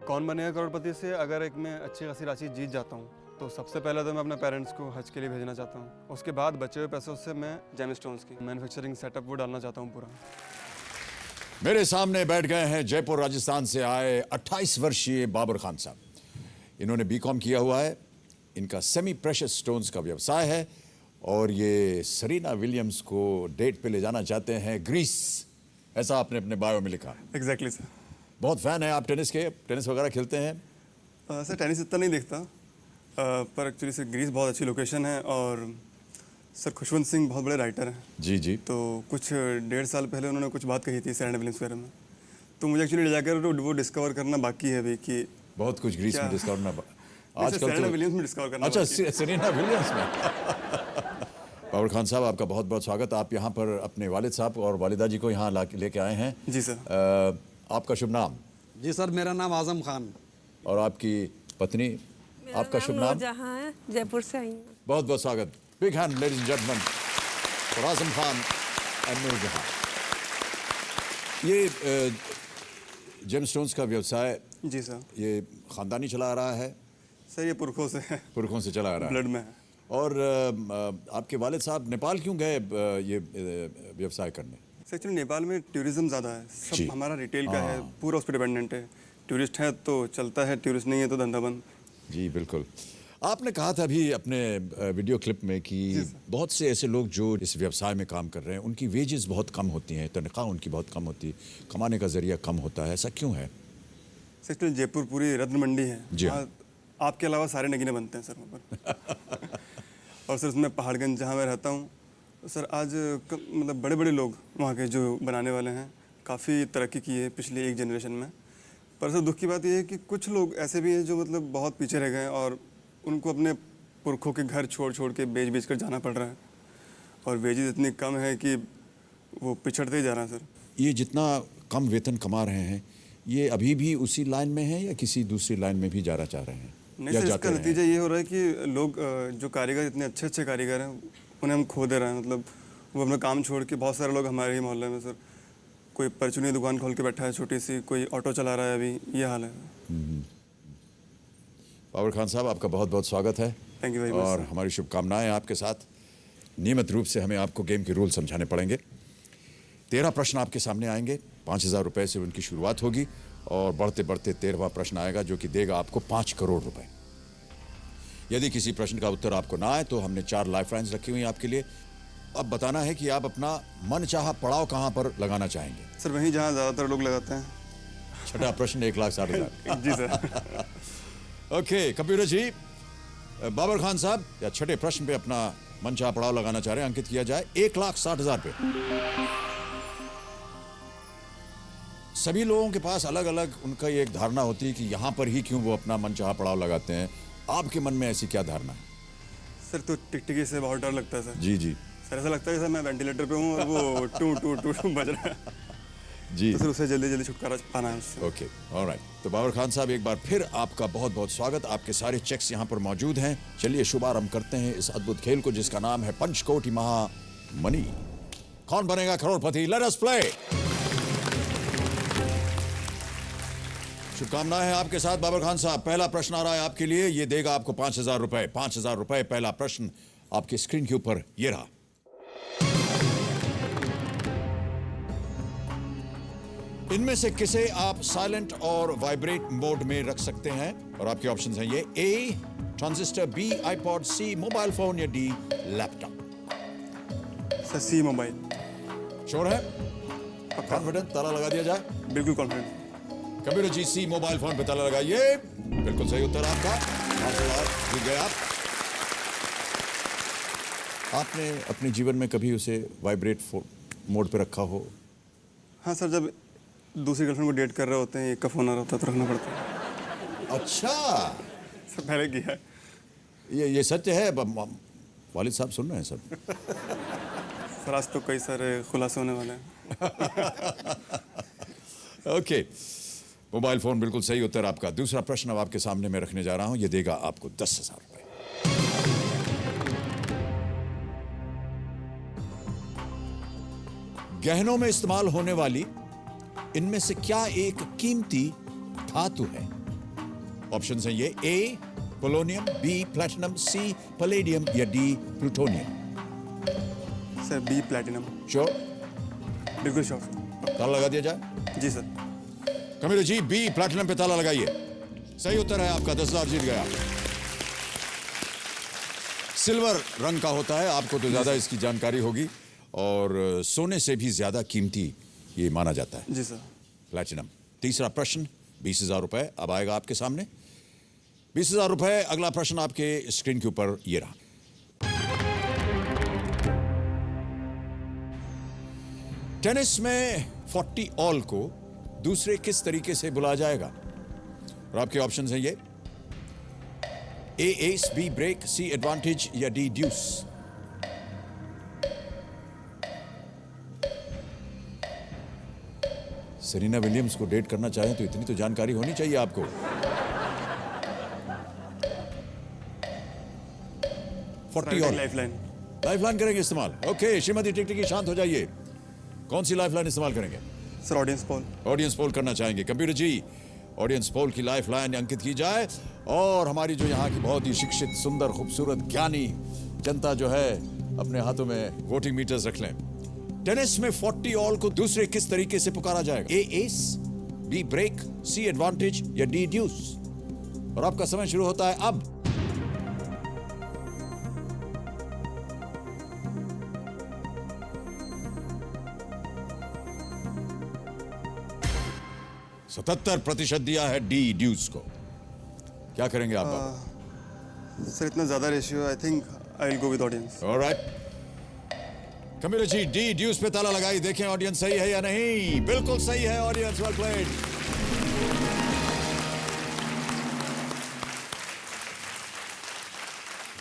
कौन बनेगा करोड़पति से अगर एक मैं अच्छी खासी राशि जीत जाता हूँ तो सबसे पहले तो मैं अपने पेरेंट्स को हज के लिए भेजना चाहता हूँ। उसके बाद बचे हुए पैसों से मैं जेम स्टोन्स की मैन्युफैक्चरिंग सेटअप वो डालना चाहता हूँ पूरा। मेरे सामने बैठ गए हैं जयपुर राजस्थान से आए 28 वर्षीय बाबर खान साहब। इन्होंने बीकॉम किया हुआ है, इनका सेमी प्रेशियस स्टोन्स का व्यवसाय है और ये सरीना विलियम्स को डेट पे ले जाना चाहते हैं ग्रीस, ऐसा आपने अपने बायो में लिखा है। Exactly sir. बहुत फैन है आप टेनिस के? टेनिस वगैरह खेलते हैं? सर टेनिस इतना नहीं देखता, पर एक्चुअली सर ग्रीस बहुत अच्छी लोकेशन है और सर खुशवंत सिंह बहुत बड़े राइटर हैं। जी जी। तो कुछ 1.5 साल पहले उन्होंने कुछ बात कही थी सरीना विलियम्स के बारे में, तो मुझे एक्चुअली ले जाकर वो डिस्कवर करना बाकी है अभी कि बहुत कुछ ग्रीस में डिस्कवर करना आजकल सरीना विलियम्स में डिस्कवर करना। अच्छा सरीना विलियम्स में। बाबर खान साहब आपका बहुत बहुत स्वागत। आप यहाँ पर अपने वालिद साहब और वालिदा जी को यहाँ लेके आए हैं। जी सर। आपका शुभ नाम? जी सर मेरा नाम आजम खान। और आपकी पत्नी? आपका शुभ नाम? जहाँ है, जयपुर से आई हूँ। बहुत बहुत स्वागत। Big hand ladies and gentlemen for Azam Khan and Noorjahan. ये जेम स्टोन्स का व्यवसाय जी सर। ये खानदानी चला आ रहा है? सर ये पुरखों से है। पुरखों से चला आ रहा है, ब्लड में है। और आपके वालिद साहब नेपाल क्यों गए ये व्यवसाय करने? सर एक्चुअली नेपाल में टूरिज्म ज़्यादा है, जी। सब हमारा रिटेल का है, पूरा उस पर डिपेंडेंट है। टूरिस्ट है तो चलता है, टूरिस्ट नहीं है तो धंधा बंद। जी बिल्कुल। आपने कहा था अभी अपने वीडियो क्लिप में कि बहुत से ऐसे लोग जो इस व्यवसाय में काम कर रहे हैं उनकी वेजेस बहुत कम होती हैं, तनख्वाह उनकी बहुत कम होती है, कमाने का जरिया कम होता है, ऐसा क्यों है? सर एक्चुअली जयपुर पूरी रत्न मंडी है, जी हाँ। वहाँ आपके अलावा सारे नगीने बनते हैं सर वहाँ पर। और सर उसमें पहाड़गंज जहाँ मैं रहता हूँ, तो सर आज मतलब बड़े बड़े लोग वहाँ के जो बनाने वाले हैं काफ़ी तरक्की की है पिछले एक जनरेशन में। पर सर दुख की बात यह है कि कुछ लोग ऐसे भी हैं जो मतलब बहुत पीछे रह गए और उनको अपने पुरखों के घर छोड़ छोड़ के बेच कर जाना पड़ रहा है, और वेजेस इतनी कम है कि वो पिछड़ते ही जा रहा है सर। ये जितना कम वेतन कमा रहे हैं ये अभी भी उसी लाइन में है या किसी दूसरी लाइन में भी जाना चाह रहे हैं? नहीं सर, इसका नतीजा ये हो रहा है कि लोग जो कारीगर इतने अच्छे अच्छे कारीगर हैं उन्हें हम खो दे रहे हैं। मतलब वो अपना काम छोड़ के, बहुत सारे लोग हमारे ही मोहल्ले में सर, कोई परचूनी दुकान खोल के बैठा है छोटी सी, कोई ऑटो चला रहा है, अभी ये हाल है। बाबर खान साहब आपका बहुत बहुत स्वागत है। Thank you very much. और हमारी शुभकामनाएं आपके साथ। नियमित रूप से हमें आपको गेम के रूल समझाने पड़ेंगे। 13 प्रश्न आपके सामने आएंगे, 5,000 रुपए से उनकी शुरुआत होगी और बढ़ते बढ़ते 13वां प्रश्न आएगा जो कि देगा आपको 5 करोड़ रुपए। यदि किसी प्रश्न का उत्तर आपको ना आए तो हमने 4 लाइफलाइंस रखी हुई हैं आपके लिए। अब बताना है कि आप अपना मनचाहा पड़ाव कहां पर लगाना चाहेंगे? सर वहीं जहाँ ज़्यादातर लोग लगाते हैं। छठा प्रश्न 1,60,000। जी sir. Okay computer ji, Babar Khan साहब या छठे प्रश्न पे अपना मनचाहा पड़ाव लगाना चाह रहे हैं, अंकित किया जाए 1,60,000 पे। सभी लोगों के पास अलग अलग उनका ये एक धारणा होती है कि यहाँ पर ही क्यों वो अपना मनचाहा पड़ाव लगाते हैं। आपके मन में ऐसी क्या धारणा है? सर तो टिकटिकी से बहुत डर लगता है सर। जी जी। सर ऐसा लगता है सर मैं वेंटिलेटर पे हूँ और वो टू टू टू टू बज रहा है जी। तो सर उससे जल्दी जल्दी छुटकारा पाना है उससे। Okay alright. तो बाबर खान साहब एक बार फिर आपका बहुत बहुत स्वागत। आपके सारे चेक्स यहाँ पर मौजूद हैं। चलिए शुभारंभ करते हैं इस अद्भुत खेल को जिसका नाम है पंचकोटी महामनी। कौन बनेगा करोड़पति? Let us play. शुभकामनाएं हैं आपके साथ बाबर खान साहब। पहला प्रश्न आ रहा है आपके लिए, ये देगा आपको 5,000 रुपए। 5,000 रुपए। पहला प्रश्न आपकी स्क्रीन के ऊपर ये रहा। इनमें से किसे आप साइलेंट और वाइब्रेट मोड में रख सकते हैं? और आपके ऑप्शंस हैं ये: A transistor, B iPod, C mobile phone या D laptop. Sir C mobile. Sure है? कॉन्फिडेंट? ताला लगा दिया जाए? बिल्कुल confident. Kabir ji C mobile phone पे ताला लगाइए। बिल्कुल सही उत्तर आपका। 5,000 जीत गए आप। आपने अपने जीवन में कभी उसे वाइब्रेट मोड पे रखा हो? हाँ सर, जब दूसरी गर्लफ्रेंड को डेट कर रहे होते हैं, एक का फोन आ रहा होता है तो रखना पड़ता है। अच्छा सर पहले किया है। ये सत्य है? वालिद साहब सुन रहे हैं सब? सर आज तो कई सारे खुलासे होने वाले हैं। ओके मोबाइल फोन बिल्कुल सही उत्तर आपका। दूसरा प्रश्न अब आपके सामने मैं रखने जा रहा हूं, ये देगा आपको 10,000 रुपए। गहनों में इस्तेमाल होने वाली इनमें से क्या एक कीमती धातु है? ऑप्शंस हैं ये: A polonium, B platinum, C palladium या D plutonium. Sir B platinum. Sure? बिल्कुल श्योर सर। ताला लगा दिया जाए? जी sir. Kabir ji B platinum पे ताला लगाइए। सही उत्तर है आपका। 10,000 जीत गया। सिल्वर रंग का होता है, आपको तो ज्यादा इसकी जानकारी होगी, और सोने से भी ज्यादा कीमती ये माना जाता है। जी सर। प्लैटिनम। तीसरा प्रश्न 20,000 रुपए अब आएगा आपके सामने। 20,000 रुपए। अगला प्रश्न आपके स्क्रीन के ऊपर ये रहा। टेनिस में 40 ऑल को दूसरे किस तरीके से बुलाया जाएगा? और आपके ऑप्शंस हैं ये: A ace, B break, C advantage या डी ड्यूस। सेरेना विलियम्स को डेट करना चाहें तो इतनी तो जानकारी होनी चाहिए आपको। लाइफलाइन करेंगे इस्तेमाल? ओके श्रीमती टिकटिकी शांत हो जाइए। कौन सी लाइफलाइन इस्तेमाल करेंगे? Sir audience poll. Audience poll करना चाहेंगे। कंप्यूटर जी ऑडियंस पोल की लाइफ लाइन अंकित की जाए और हमारी जो यहाँ की बहुत ही शिक्षित, सुंदर, खूबसूरत, ज्ञानी जनता जो है अपने हाथों में वोटिंग मीटर्स रख लें। टेनिस में 40 ऑल को दूसरे किस तरीके से पुकारा जाएगा? A ace, B break, C advantage या डी ड्यूस? और आपका समय शुरू होता है अब। सतहत्तर % दिया है डी ड्यूस को। क्या करेंगे आप? सर इतना ज़्यादा ratio, I think I will go with audience. Alright, Kabir ji D ड्यूस पे ताला लगाई, देखें ऑडियंस सही है या नहीं। बिल्कुल सही है ऑडियंस, वेल प्लेड।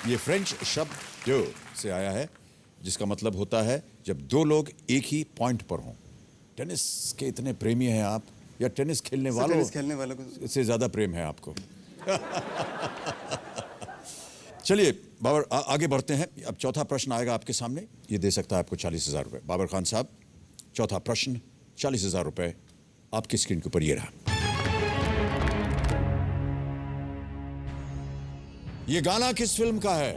ये फ्रेंच शब्द ड्यू से आया है जिसका मतलब होता है जब दो लोग एक ही पॉइंट पर हों। टेनिस के इतने प्रेमी हैं आप, या टेनिस खेलने वालों को से ज्यादा प्रेम है आपको? चलिए बाबर आगे बढ़ते हैं। अब चौथा प्रश्न आएगा आपके सामने, ये दे सकता है आपको 40,000 रुपए। बाबर खान साहब, चौथा प्रश्न 40,000 रुपए आपकी स्क्रीन के ऊपर ये रहा। ये गाना किस फिल्म का है?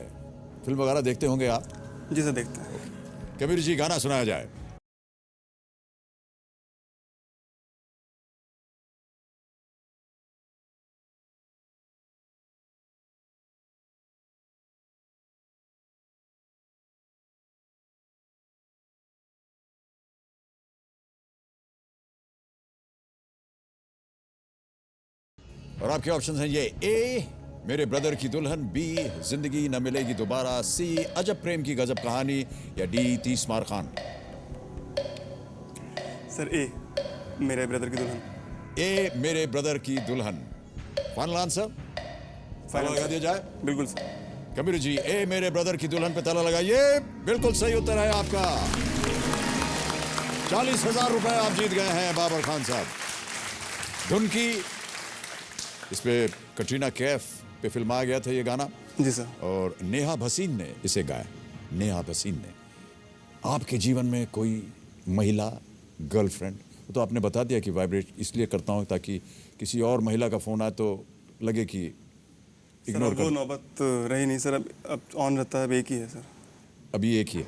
फिल्म वगैरह देखते होंगे आप? जी सर, देखते हैं। कबीर जी गाना सुनाया जाए। और आपके ऑप्शंस हैं ये: ए मेरे ब्रदर की दुल्हन, बी जिंदगी न मिलेगी दोबारा, सी अजब प्रेम की गजब कहानी, या डी 30 मार खान। सर ए मेरे ब्रदर की दुल्हन। ए मेरे ब्रदर की दुल्हन फाइनल आंसर? ताला लगा दिया जाए? बिल्कुल सर। कबीर जी ए मेरे ब्रदर की दुल्हन पे ताला लगाइए। बिल्कुल सही उत्तर है आपका। 40,000 रुपए आप जीत गए हैं बाबर खान साहब। धुन की इस पे कटरीना कैफ पे फिल्माया गया था ये गाना। जी सर। और नेहा भसीन ने इसे गाया। नेहा भसीन ने। आपके जीवन में कोई महिला, गर्लफ्रेंड? तो आपने बता दिया कि वाइब्रेट इसलिए करता हूं ताकि किसी और महिला का फोन आए तो लगे कि इग्नोर कर। वो नौबत रही नहीं सर, अब ऑन रहता है, अब एक ही है सर। अभी एक ही है।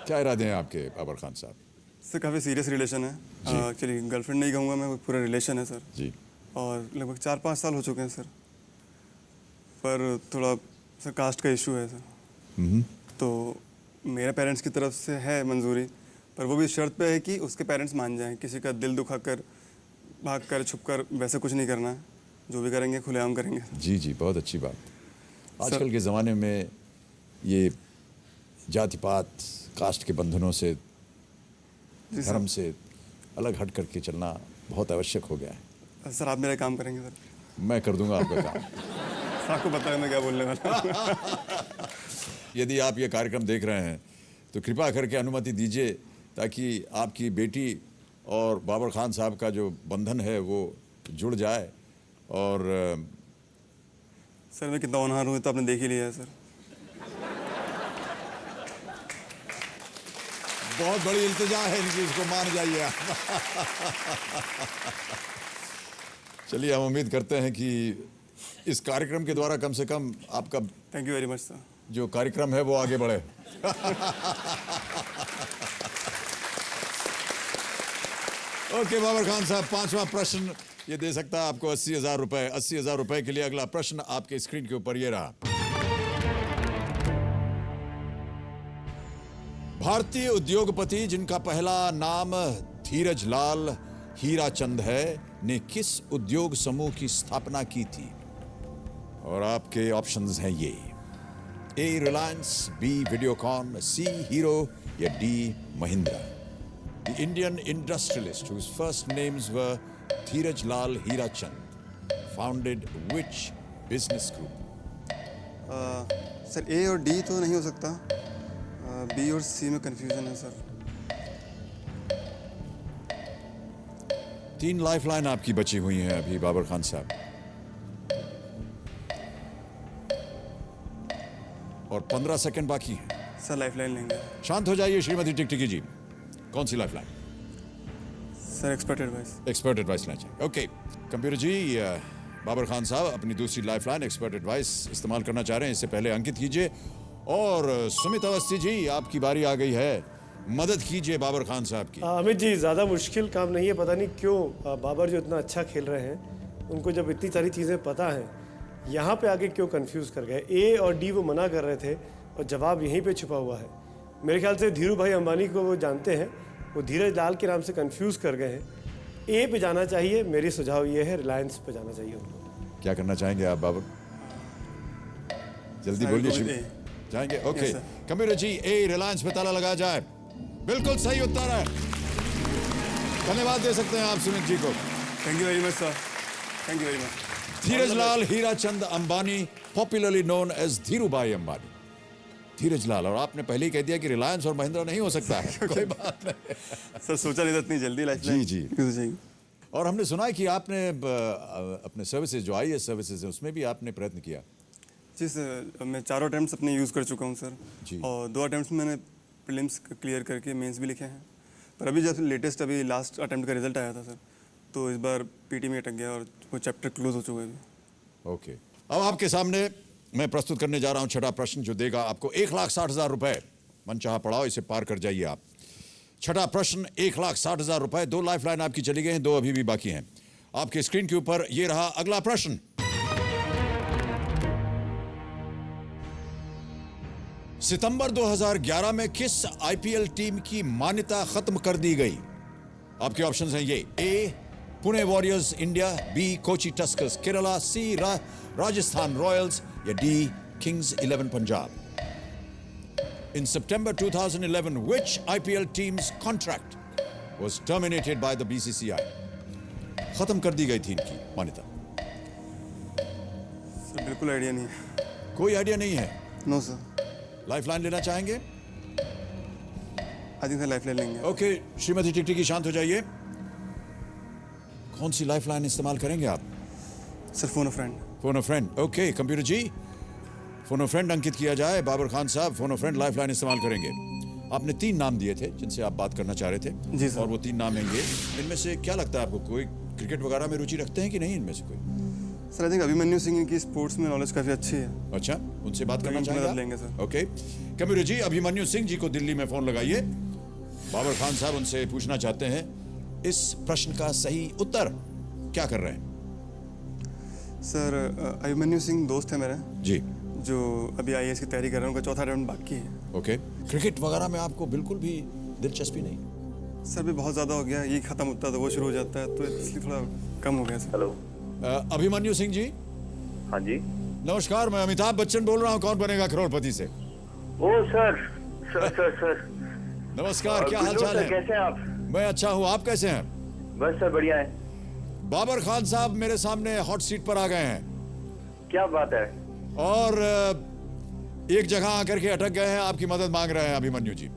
क्या इरादे हैं आपके बाबर खान साहब? सर काफ़ी सीरियस रिलेशन है। एक्चुअली गर्लफ्रेंड नहीं कहूँगा मैं, वो पूरा रिलेशन है सर जी। और लगभग 4-5 साल हो चुके हैं सर। पर थोड़ा सर कास्ट का इशू है सर। तो मेरे पेरेंट्स की तरफ से है मंजूरी, पर वो भी शर्त पे है कि उसके पेरेंट्स मान जाएं। किसी का दिल दुखा कर, भाग कर, छुप कर वैसे कुछ नहीं करना है। जो भी करेंगे खुलेआम करेंगे। जी जी, बहुत अच्छी बात। आजकल के ज़माने में ये जाति पात, कास्ट के बंधनों से, धर्म से अलग हट करके चलना बहुत आवश्यक हो गया है। सर आप मेरा काम करेंगे सर? मैं कर दूंगा आपका काम। आपको पता है मैं क्या बोलने वाला हूं। यदि आप ये कार्यक्रम देख रहे हैं तो कृपया करके अनुमति दीजिए ताकि आपकी बेटी और बाबर खान साहब का जो बंधन है वो जुड़ जाए। और सर मैं कितना ऑनर हूँ तो आपने देख ही लिया है सर। बहुत बड़ी इल्तिजा है इनकी, इसको मान जाइए आप। चलिए, हम उम्मीद करते हैं कि इस कार्यक्रम के द्वारा कम से कम आपका, thank you very much sir, जो कार्यक्रम है वो आगे बढ़े। ओके बाबर खान साहब, 5वां प्रश्न ये दे सकता है आपको 80,000 रुपए। 80,000 रुपए के लिए अगला प्रश्न आपके स्क्रीन के ऊपर ये रहा। भारतीय उद्योगपति जिनका पहला नाम धीरज लाल हीराचंद है ने किस उद्योग समूह की स्थापना की थी? और आपके ऑप्शंस हैं ये: ए रिलायंस, बी वीडियोकॉन, सी हीरो या D Mahindra. The Indian industrialist whose first names were Dheeraj Lal Hirachand founded which business group? Sir A और डी तो नहीं हो सकता, बी और सी में कंफ्यूजन है सर। 3 लाइफलाइन आपकी बची हुई हैं अभी बाबर खान साहब, और 15 सेकंड बाकी हैं। सर लाइफलाइन लेंगे। शांत हो जाइए श्रीमती टिकटिकी जी। कौन सी lifeline? Sir expert advice. Expert advice लेना चाहिए। ओके कंप्यूटर जी, बाबर खान साहब अपनी दूसरी लाइफलाइन एक्सपर्ट एडवाइस इस्तेमाल करना चाह रहे हैं। इससे पहले अंकित कीजिए। और सुमित अवस्थी जी, आपकी बारी आ गई है, मदद कीजिए बाबर खान साहब की। अमित जी, ज़्यादा मुश्किल काम नहीं है। पता नहीं क्यों बाबर जो इतना अच्छा खेल रहे हैं, उनको जब इतनी सारी चीज़ें पता हैं, यहाँ पे आगे क्यों कंफ्यूज कर गए। ए और डी वो मना कर रहे थे और जवाब यहीं पे छुपा हुआ है। मेरे ख्याल से धीरू भाई अंबानी को वो जानते हैं, वो धीरज लाल के नाम से कंफ्यूज कर गए हैं। ए पे जाना चाहिए। मेरी सुझाव ये है, रिलायंस पे जाना चाहिए उनको। क्या करना चाहेंगे आप बाबर? जल्दी बोलिए। जाएंगे? ओके कंप्यूटर जी, ए रिलायंस पे ताला लगाया जाए। बिल्कुल सही उत्तर है। धन्यवाद दे सकते हैं आप सुमित जी को। Thank you very much sir, thank you very much. Dhiraj Lal Hirachand Ambani, popularly known as Dhiru Bhai Ambani. धीरज लाल, और आपने पहले ही कह दिया कि रिलायंस और महिंद्रा नहीं हो सकता है। कोई बात नहीं सर, सोचा नहीं था इतनी जल्दी लाइफ। जी। और हमने सुना है कि आपने अपने सर्विसेज जो IAS सर्विसेज है उसमें भी आपने प्रयत्न किया। जी सर, मैं 4 अटेम्प्ट्स अपने यूज़ कर चुका हूँ सर जी। और 2 अटेम्प्ट्स में मैंने प्रीलिम्स क्लियर करके मेंस भी लिखे हैं। पर अभी जब लेटेस्ट अभी लास्ट अटेम्प्ट का रिजल्ट आया था सर, तो इस बार पीटी में अटक गया और वो चैप्टर क्लोज हो चुका है अभी। ओके, अब आपके सामने मैं प्रस्तुत करने जा रहा हूँ छठा प्रश्न, जो देगा आपको 1,60,000 रुपए। मनचाहा पड़ाओ, इसे पार कर जाइए आप। छठा प्रश्न 1,60,000 रुपए। 2 लाइफलाइन आपकी चली गई हैं, 2 अभी भी बाकी हैं। आपके स्क्रीन के ऊपर ये रहा अगला प्रश्न। सितंबर 2011 में किस IPL टीम की मान्यता खत्म कर दी गई? आपके ऑप्शंस हैं ये: A Pune Warriors India, B Kochi Tuskers Kerala, C Rajasthan Royals, या D Kings 11 Punjab. In September 2011, which IPL team's contract was terminated by the BCCI? खत्म कर दी गई थी इनकी मान्यता। सर बिल्कुल आइडिया नहीं है। कोई आइडिया नहीं है? No sir. लाइफलाइन लेना चाहेंगे? आई थिंक लाइफलाइन लेंगे। ओके श्रीमती टिकटिकी, शांत हो जाइए। कौन सी लाइफलाइन इस्तेमाल करेंगे आप? Sir phone a friend. Phone a friend. Okay computer ji, phone a friend अंकित किया जाए। बाबर खान साहब फोन अ फ्रेंड लाइफलाइन इस्तेमाल करेंगे। आपने 3 नाम दिए थे जिनसे आप बात करना चाह रहे थे जी सर। और वो 3 नाम हैं ये। इनमें से क्या लगता है आपको, कोई क्रिकेट वगैरह में रुचि रखते हैं कि नहीं इनमें से कोई? Sir I think Abhimanyu Singh की स्पोर्ट्स में नॉलेज काफ़ी अच्छी है। अच्छा, उनसे बात करना चाहेंगे? लेंगे सर। ओके कंप्यूटर जी, अभिमन्यु सिंह जी को दिल्ली में फोन लगाइए। बाबर खान साहब उनसे पूछना चाहते हैं इस प्रश्न का सही उत्तर क्या कर रहे हैं? सर अभिमन्यु सिंह दोस्त है मेरा जी, जो अभी IAS की तैयारी कर रहा है। उनका चौथा राउंड बाकी है। ओके क्रिकेट वगैरह में आपको बिल्कुल भी दिलचस्पी नहीं? सर भी बहुत ज़्यादा हो गया, ये खत्म होता है तो वो शुरू हो जाता है, तो इसलिए थोड़ा कम हो गया सर। हेलो अभिमन्यु सिंह जी। हाँ जी नमस्कार, मैं अमिताभ बच्चन बोल रहा हूँ कौन बनेगा करोड़पति से। ओ सर सर नमस्कार, क्या हाल चाल है? कैसे हैं आप? मैं अच्छा हूँ, आप कैसे हैं? बस सर बढ़िया है। बाबर खान साहब मेरे सामने हॉट सीट पर आ गए हैं। क्या बात है? और एक जगह आकर के अटक गए हैं, आपकी मदद मांग रहे हैं अभिमन्यु जी।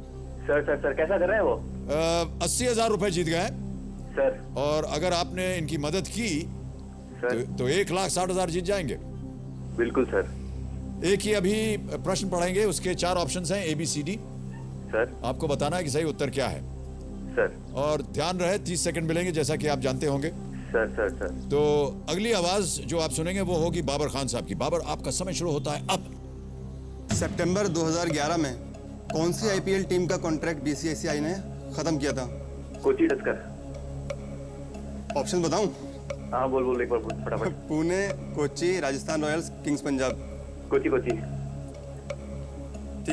सर कैसा कर रहे हैं वो? 80,000 रुपए जीत गए सर। और अगर आपने इनकी मदद की तो 1,60,000 जीत जाएंगे। बिल्कुल सर। एक ही अभी प्रश्न पढ़ेंगे, उसके 4 ऑप्शंस हैं ABCD। सर आपको बताना है कि सही उत्तर क्या है सर। और ध्यान रहे 30 सेकंड मिलेंगे जैसा कि आप जानते होंगे। सर तो अगली आवाज जो आप सुनेंगे वो होगी बाबर खान साहब की। बाबर, आपका समय शुरू होता है अब। सितंबर 2011 में कौन सी IPL टीम का कॉन्ट्रैक्ट BCCI ने खत्म किया था? कोची टस्कर। ऑप्शन बताऊं? हाँ बोल एक बार फटाफट। Pune, Kochi, Rajasthan Royals, Kings Punjab. कोची। ठीक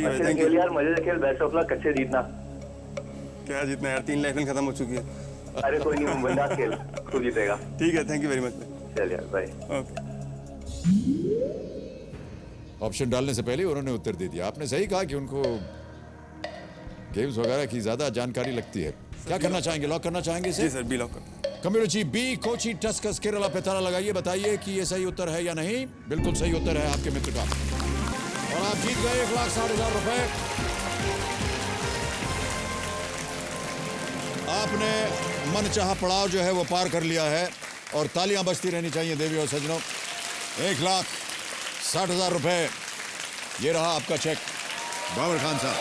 है, थैंक यू यार, मजे से खेल, बेस्ट ऑफ लक, अच्छे जीतना। क्या जीतना यार, 3 लाइफलाइन खत्म हो चुकी है। अरे कोई नहीं, बिंदास खेल, तू जीतेगा। ठीक है, थैंक यू वेरी मच। चल यार, बाय। ओके। ऑप्शन डालने से पहले उन्होंने उत्तर दे दिया। आपने सही कहा कि उनको गेम्स वगैरह की ज्यादा जानकारी लगती है। क्या करना चाहेंगे, लॉक करना चाहेंगे इसे? जी सर, बी लॉक कर। कंप्यूटर जी, बी कोची टस्कर्स केरला पे ताला लगाइए। बताइए कि ये सही उत्तर है या नहीं। बिल्कुल सही उत्तर है आपके मित्र का और आप जीत गए 1,60,000 रुपए। आपने मनचाहा पड़ाव जो है वो पार कर लिया है और तालियां बजती रहनी चाहिए देवी और सज्जनों। 1,60,000 रुपए, ये रहा आपका चेक। बाबर खान साहब,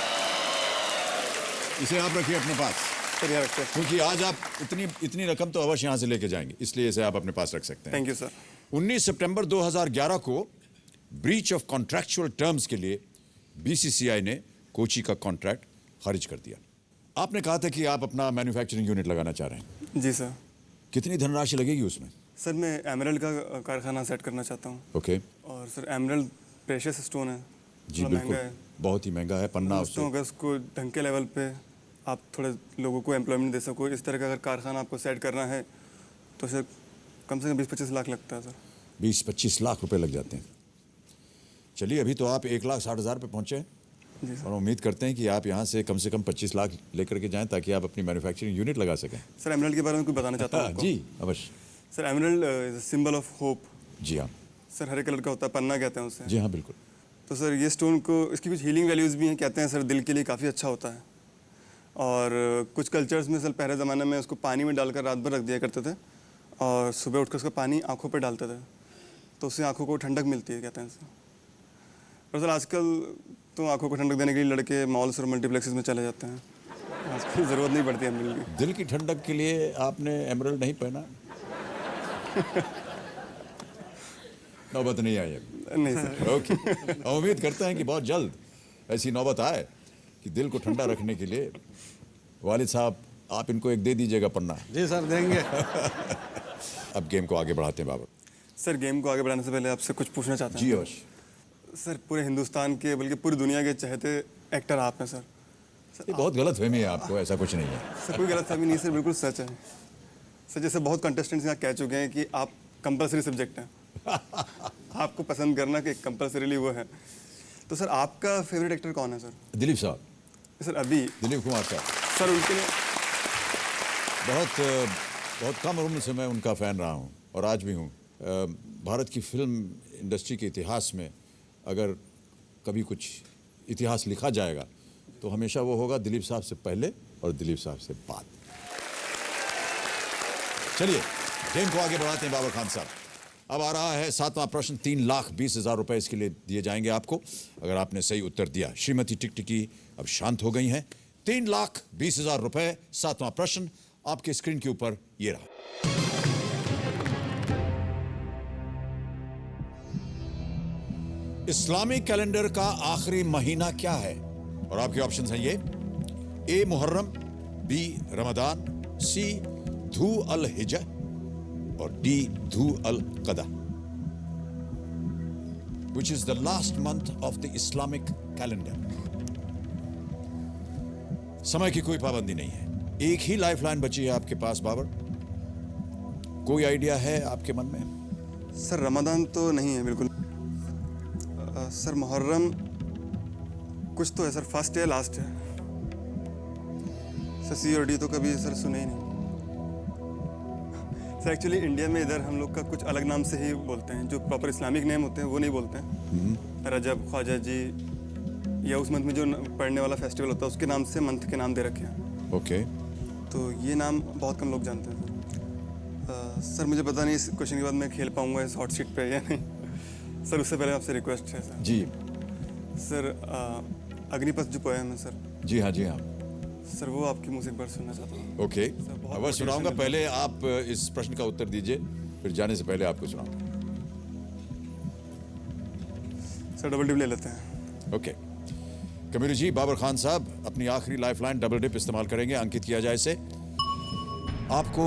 इसे आप रखिए अपने पास। सर यहाँ रखते हैं। क्योंकि आज आप इतनी रकम तो अवश्य यहाँ से लेके जाएंगे, इसलिए इसे आप अपने पास रख सकते हैं। Thank you sir. 19 सितंबर 2011 को ब्रीच ऑफ कॉन्ट्रैक्चुअल टर्म्स के लिए बीसीसीआई ने कोची का कॉन्ट्रैक्ट खारिज कर दिया। आपने कहा था कि आप अपना मैन्युफैक्चरिंग यूनिट लगाना चाह रहे हैं। जी सर। कितनी धनराशि लगेगी उसमें? सर मैं एमरल्ड का कारखाना सेट करना चाहता हूँ। ओके। और सर एमरल्ड प्रेशियस स्टोन है, जी थोड़ा बिल्कुल, महंगा है। बहुत ही महंगा है। पन्ना सोचता हूँ अगर उसको ढंग के लेवल पे आप थोड़े लोगों को एम्प्लॉयमेंट दे सको, इस तरह का अगर कारखाना आपको सेट करना है तो सर कम से कम 20-25 लाख लगता है सर। 20-25 लाख रुपए लग जाते हैं। चलिए, अभी तो आप 1,60,000 पे पहुंचे हैं और उम्मीद करते हैं कि आप यहाँ से कम 25 लाख लेकर के जाएं ताकि आप अपनी मैन्युफैक्चरिंग यूनिट लगा सकें। सर एमरल्ड के बारे में कुछ बताना चाहता हूँ। जी अवश्य। Sir emerald is symbol of hope. जी हाँ सर, हरे कलर का होता है, पन्ना कहते हैं उसे। जी हाँ बिल्कुल। तो सर ये स्टोन को, इसकी कुछ हीलिंग वैल्यूज़ भी हैं, कहते हैं सर दिल के लिए काफ़ी अच्छा होता है। और कुछ कल्चर्स में सर पहले ज़माने में उसको पानी में डालकर रात भर रख दिया करते थे और सुबह उठकर उसका पानी आँखों पर डालते थे, तो उससे आँखों को ठंडक मिलती है, कहते हैं सर। और सर आजकल तो आँखों को ठंडक देने के लिए लड़के मॉल्स और मल्टीप्लेक्सेस में चले जाते हैं, आजकल ज़रूरत नहीं पड़ती एमरल्ड की। दिल की ठंडक के लिए आपने एमरल्ड नहीं पहना? नौबत नहीं आई अभी? नहीं सर। ओके। हम उम्मीद करते हैं कि बहुत जल्द ऐसी नौबत आए कि दिल को ठंडा रखने के लिए वालिद साहब आप इनको एक दे दीजिएगा पन्ना। जी सर, देंगे। अब गेम को आगे बढ़ाते हैं बाबर। सर गेम को आगे बढ़ाने से पहले आपसे कुछ पूछना चाहता हूँ। जी अवश्य। सर पूरे हिंदुस्तान के बल्कि पूरी दुनिया के चहेते एक्टर आप हैं सर। ये बहुत गलत फहमी है आपको, ऐसा कुछ नहीं है। सर कोई गलत फहमी नहीं सर, बिल्कुल सच है सर। जैसे बहुत कंटेस्टेंट्स यहाँ कह चुके हैं कि आप कंपलसरी सब्जेक्ट हैं। आपको पसंद करना कि कंपलसरीली वो है। तो सर आपका फेवरेट एक्टर कौन है सर? दिलीप साहब। सर अभी दिलीप कुमार साहब। सर उनके लिए बहुत कम उम्र से मैं उनका फ़ैन रहा हूँ और आज भी हूँ। भारत की फिल्म इंडस्ट्री के इतिहास में अगर कभी कुछ इतिहास लिखा जाएगा तो हमेशा वो होगा दिलीप साहब से पहले और दिलीप साहब से बाद। चलिए गेम को आगे बढ़ाते हैं बाबर खान साहब। अब आ रहा है 7वां प्रश्न। 3,20,000 रुपए इसके लिए दिए जाएंगे आपको अगर आपने सही उत्तर दिया। श्रीमती टिकटिकी अब शांत हो गई हैं। 3,20,000 रुपए। 7वां प्रश्न आपके स्क्रीन के ऊपर ये रहा। इस्लामिक कैलेंडर का आखिरी महीना क्या है? और आपके ऑप्शंस हैं ये: ए मुहर्रम, बी रमजान, सी धू अल हिज्जा और डी धू अल कदा। Which is the last month of the Islamic calendar? समय की कोई पाबंदी नहीं है, एक ही लाइफलाइन बची है आपके पास बाबर। कोई आइडिया है आपके मन में? सर रमजान तो नहीं है बिल्कुल। सर मुहर्रम कुछ तो है सर, फर्स्ट है लास्ट है। सर सी और डी तो कभी सर सुने ही नहीं। सर एक्चुअली इंडिया में इधर हम लोग का कुछ अलग नाम से ही बोलते हैं, जो प्रॉपर इस्लामिक नेम होते हैं वो नहीं बोलते हैं। रजब, ख्वाजा जी, या उस मंथ में जो पढ़ने वाला फेस्टिवल होता है उसके नाम से मंथ के नाम दे रखे हैं। ओके। तो ये नाम बहुत कम लोग जानते हैं सर। मुझे पता नहीं इस क्वेश्चन के बाद मैं खेल पाऊंगा इस हॉट सीट पे या नहीं। सर उससे पहले आपसे रिक्वेस्ट है सर। जी सर अग्निपथ जो पोएम है सर। जी हाँ, जी हाँ सर, वो आपके मुंह से एक बार सुनना चाहता हूँ। ओके, अब सुनाऊंगा। पहले आप इस प्रश्न का उत्तर दीजिए, फिर जाने से पहले आपको सुनाऊंगा। सर डबल डिप ले लेते हैं। ओके कबीर जी, बाबर खान साहब अपनी आखिरी लाइफलाइन डबल डिप इस्तेमाल करेंगे। अंकित किया जाए इसे। आपको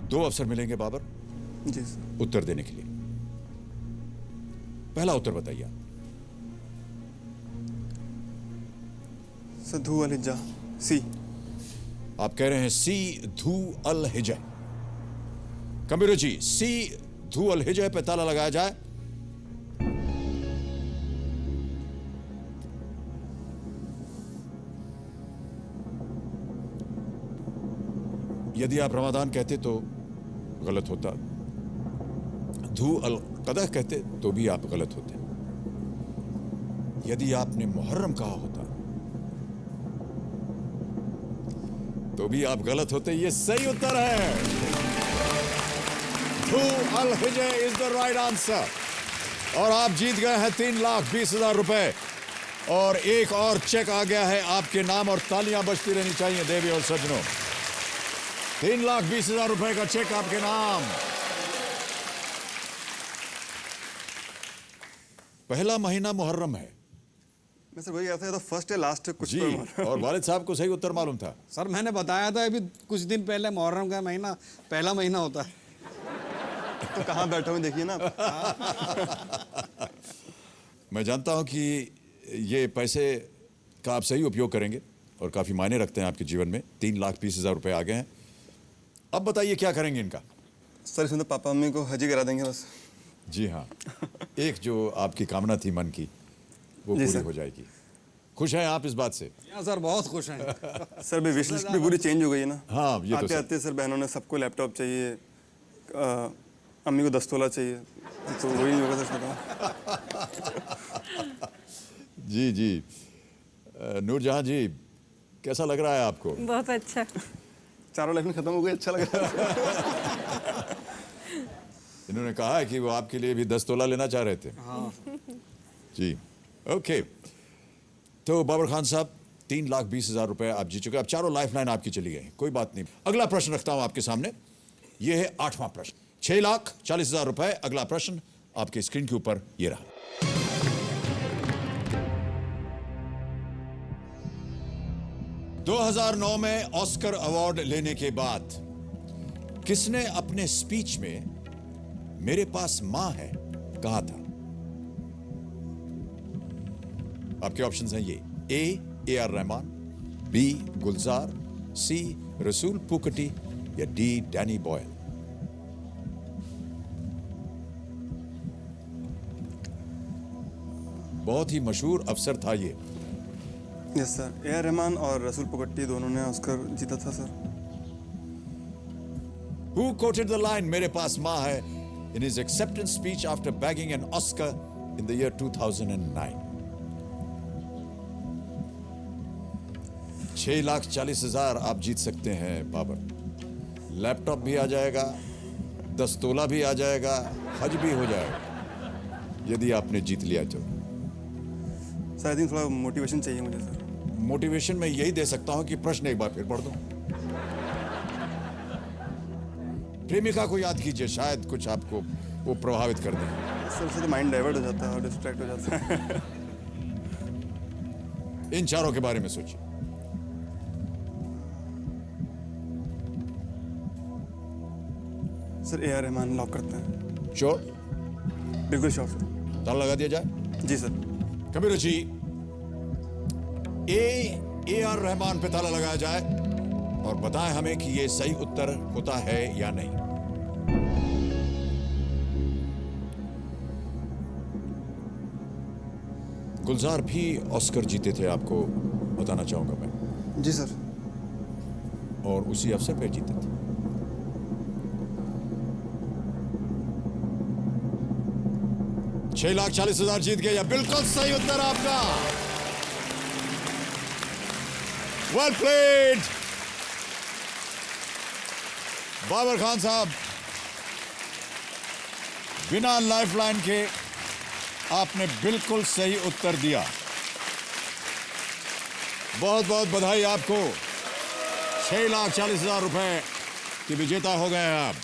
2 अवसर मिलेंगे बाबर जी सर उत्तर देने के लिए। पहला उत्तर बताइए आप। सर धू अल हिज्जा, सी। आप कह रहे हैं सी धू अल हिज्जा। कबीर जी, सी धू अल हिज्जा पे ताला लगाया जाए। यदि आप रमजान कहते तो गलत होता, धू अल कदा कहते तो भी आप गलत होते। यदि आपने मुहर्रम कहा होता तो भी आप गलत होते। ये सही उत्तर है। धू अल हिज्जा इज द राइट आंसर और आप जीत गए हैं 3,20,000 रुपए। और एक और चेक आ गया है आपके नाम और तालियां बजती रहनी चाहिए देवी और सज्जनों। 3,20,000 रुपए का चेक आपके नाम। पहला महीना मुहर्रम है। मैं सर वही कहता था, तो फर्स्ट है लास्ट है कुछ जी, और वालिद साहब को सही उत्तर मालूम था। सर मैंने बताया था अभी कुछ दिन पहले मुहर्रम का महीना पहला महीना होता है। तो कहाँ बैठा हूँ देखिए ना। मैं जानता हूं कि ये पैसे का आप सही उपयोग करेंगे और काफी मायने रखते हैं आपके जीवन में। 3,20,000 रुपए आ गए हैं। अब बताइए क्या करेंगे इनका? सर इसमें तो पापा मम्मी को हज ही करा देंगे बस। जी हाँ, एक जो आपकी कामना थी मन की वो पूरी हो जाएगी। खुश हैं आप इस बात से? हाँ सर बहुत खुश हैं। सर भी विश लिस्ट भी पूरी चेंज हो गई है ना। हाँ ये आते आते सर बहनों ने सबको लैपटॉप चाहिए, अम्मी को 10 तोला चाहिए, तो वही नहीं होगा सर बताओ। जी जी। नूरजहां जी कैसा लग रहा है आपको? बहुत अच्छा। चारों लाइफ में खत्म हो गई, अच्छा लग रहा है। इन्होंने कहा है कि वो आपके लिए भी 10 तोला लेना चाह रहे थे। हाँ। जी ओके। तो बाबर खान साहब 3,20,000 रुपए आप जीत चुके। अब चारों लाइफलाइन आपकी चली गई, कोई बात नहीं। अगला प्रश्न रखता हूं आपके सामने, यह है 8वां प्रश्न। 6,40,000 रुपए। अगला प्रश्न आपके स्क्रीन के ऊपर ये रहा। – 2009 में ऑस्कर अवार्ड लेने के बाद किसने अपने स्पीच में मेरे पास मां है कहा था? आपके ऑप्शंस हैं ये: ए आर रहमान, बी गुलजार, सी रसूल पुकटी या डी डैनी बॉयल। बहुत ही मशहूर अफसर था ये। यस सर, ए आर रहमान और रसूल पुकट्टी दोनों ने ऑस्कर जीता था sir. Who quoted the line "मेरे पास मां है" in his acceptance speech after bagging an Oscar in the year 2009? 6,40,000 आप जीत सकते हैं बाबर। लैपटॉप भी आ जाएगा, 10 तोला भी आ जाएगा, हज भी हो जाएगा यदि आपने जीत लिया तो। सर आई थिंक थोड़ा मोटिवेशन चाहिए मुझे सर। मोटिवेशन मैं यही दे सकता हूं कि प्रश्न एक बार फिर पढ़ दूं। प्रेमिका को याद कीजिए, शायद कुछ आपको वो प्रभावित कर दे। सर उससे तो माइंड डाइवर्ट हो जाता है और डिस्ट्रैक्ट हो जाता है। इन चारों के बारे में सोचिए। सर ए आर रहमान लॉक करते हैं। श्योर? बिल्कुल श्योर सर। ताला लगा दिया जाए? जी sir. Kabir ji, A R Rahman पे ताला लगाया जाए और बताएं हमें कि ये सही उत्तर होता है या नहीं। गुलजार भी ऑस्कर जीते थे, आपको बताना चाहूंगा मैं। जी सर। और उसी अवसर पे जीते थे। $6,40,000 जीत गए। बिल्कुल सही उत्तर आपका। वेल प्लेड बाबर खान साहब। बिना लाइफलाइन के आपने बिल्कुल सही उत्तर दिया। बहुत बहुत बधाई आपको। 6,40,000 रुपए के विजेता हो गए हैं आप।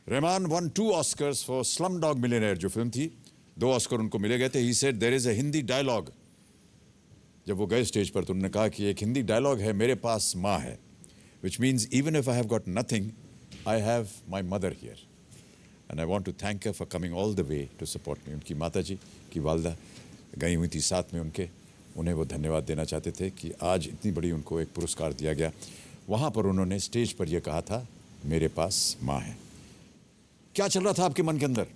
Rahman won 2 Oscars for Slumdog Millionaire जो फिल्म थी। 2 ऑस्कर उनको मिले गए थे। He said there is a Hindi dialogue. जब वो गए स्टेज पर तो उन्होंने कहा कि एक हिंदी डायलॉग है, मेरे पास माँ है, which means even if I have got nothing, I have my mother here. And I want to thank her for coming all the way to support me. उनकी माता जी की वालदा गई हुई थी साथ में उनके, उन्हें वो धन्यवाद देना चाहते थे कि आज इतनी बड़ी उनको एक पुरस्कार दिया गया। वहाँ पर उन्होंने स्टेज पर यह कहा था, मेरे पास माँ है। क्या चल रहा था आपके मन के अंदर?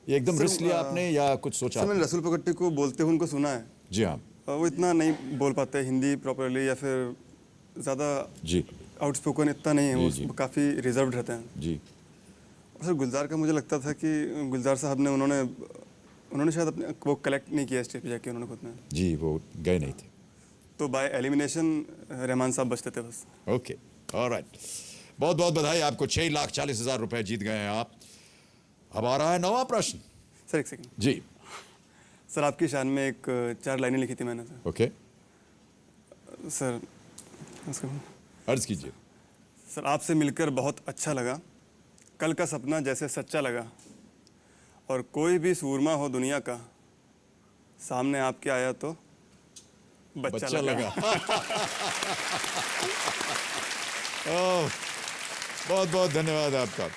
ये एकदम रिस्क लिया आपने या कुछ सोचा? सर मैंने रसूल पुकट्टी को बोलते हुए उनको सुना है। जी हाँ। वो इतना नहीं बोल पाते हिंदी प्रॉपरली या फिर ज़्यादा जी आउटस्पोकन इतना नहीं है, वो काफ़ी रिजर्व्ड रहते हैं। जी। सर गुलजार का मुझे लगता था कि गुलजार साहब ने उन्होंने शायद अपने वो कलेक्ट नहीं किया स्टेज पे जाके उन्होंने खुद में। जी वो गए नहीं थे, तो बाय एलिमिनेशन रहमान साहब बचते थे बस। Okay alright. बहुत बहुत बधाई आपको। 6,40,000 रुपए जीत गए हैं आप। अब आ रहा है 9वां प्रश्न। सर एक सेकंड जी। सर आपकी शान में एक 4 लाइनें लिखी थी मैंने सर। ओके, सर अर्ज कीजिए। सर आपसे मिलकर बहुत अच्छा लगा, कल का सपना जैसे सच्चा लगा, और कोई भी सूरमा हो दुनिया का, सामने आपके आया तो बच्चा लगा। ओह, बहुत बहुत धन्यवाद आपका।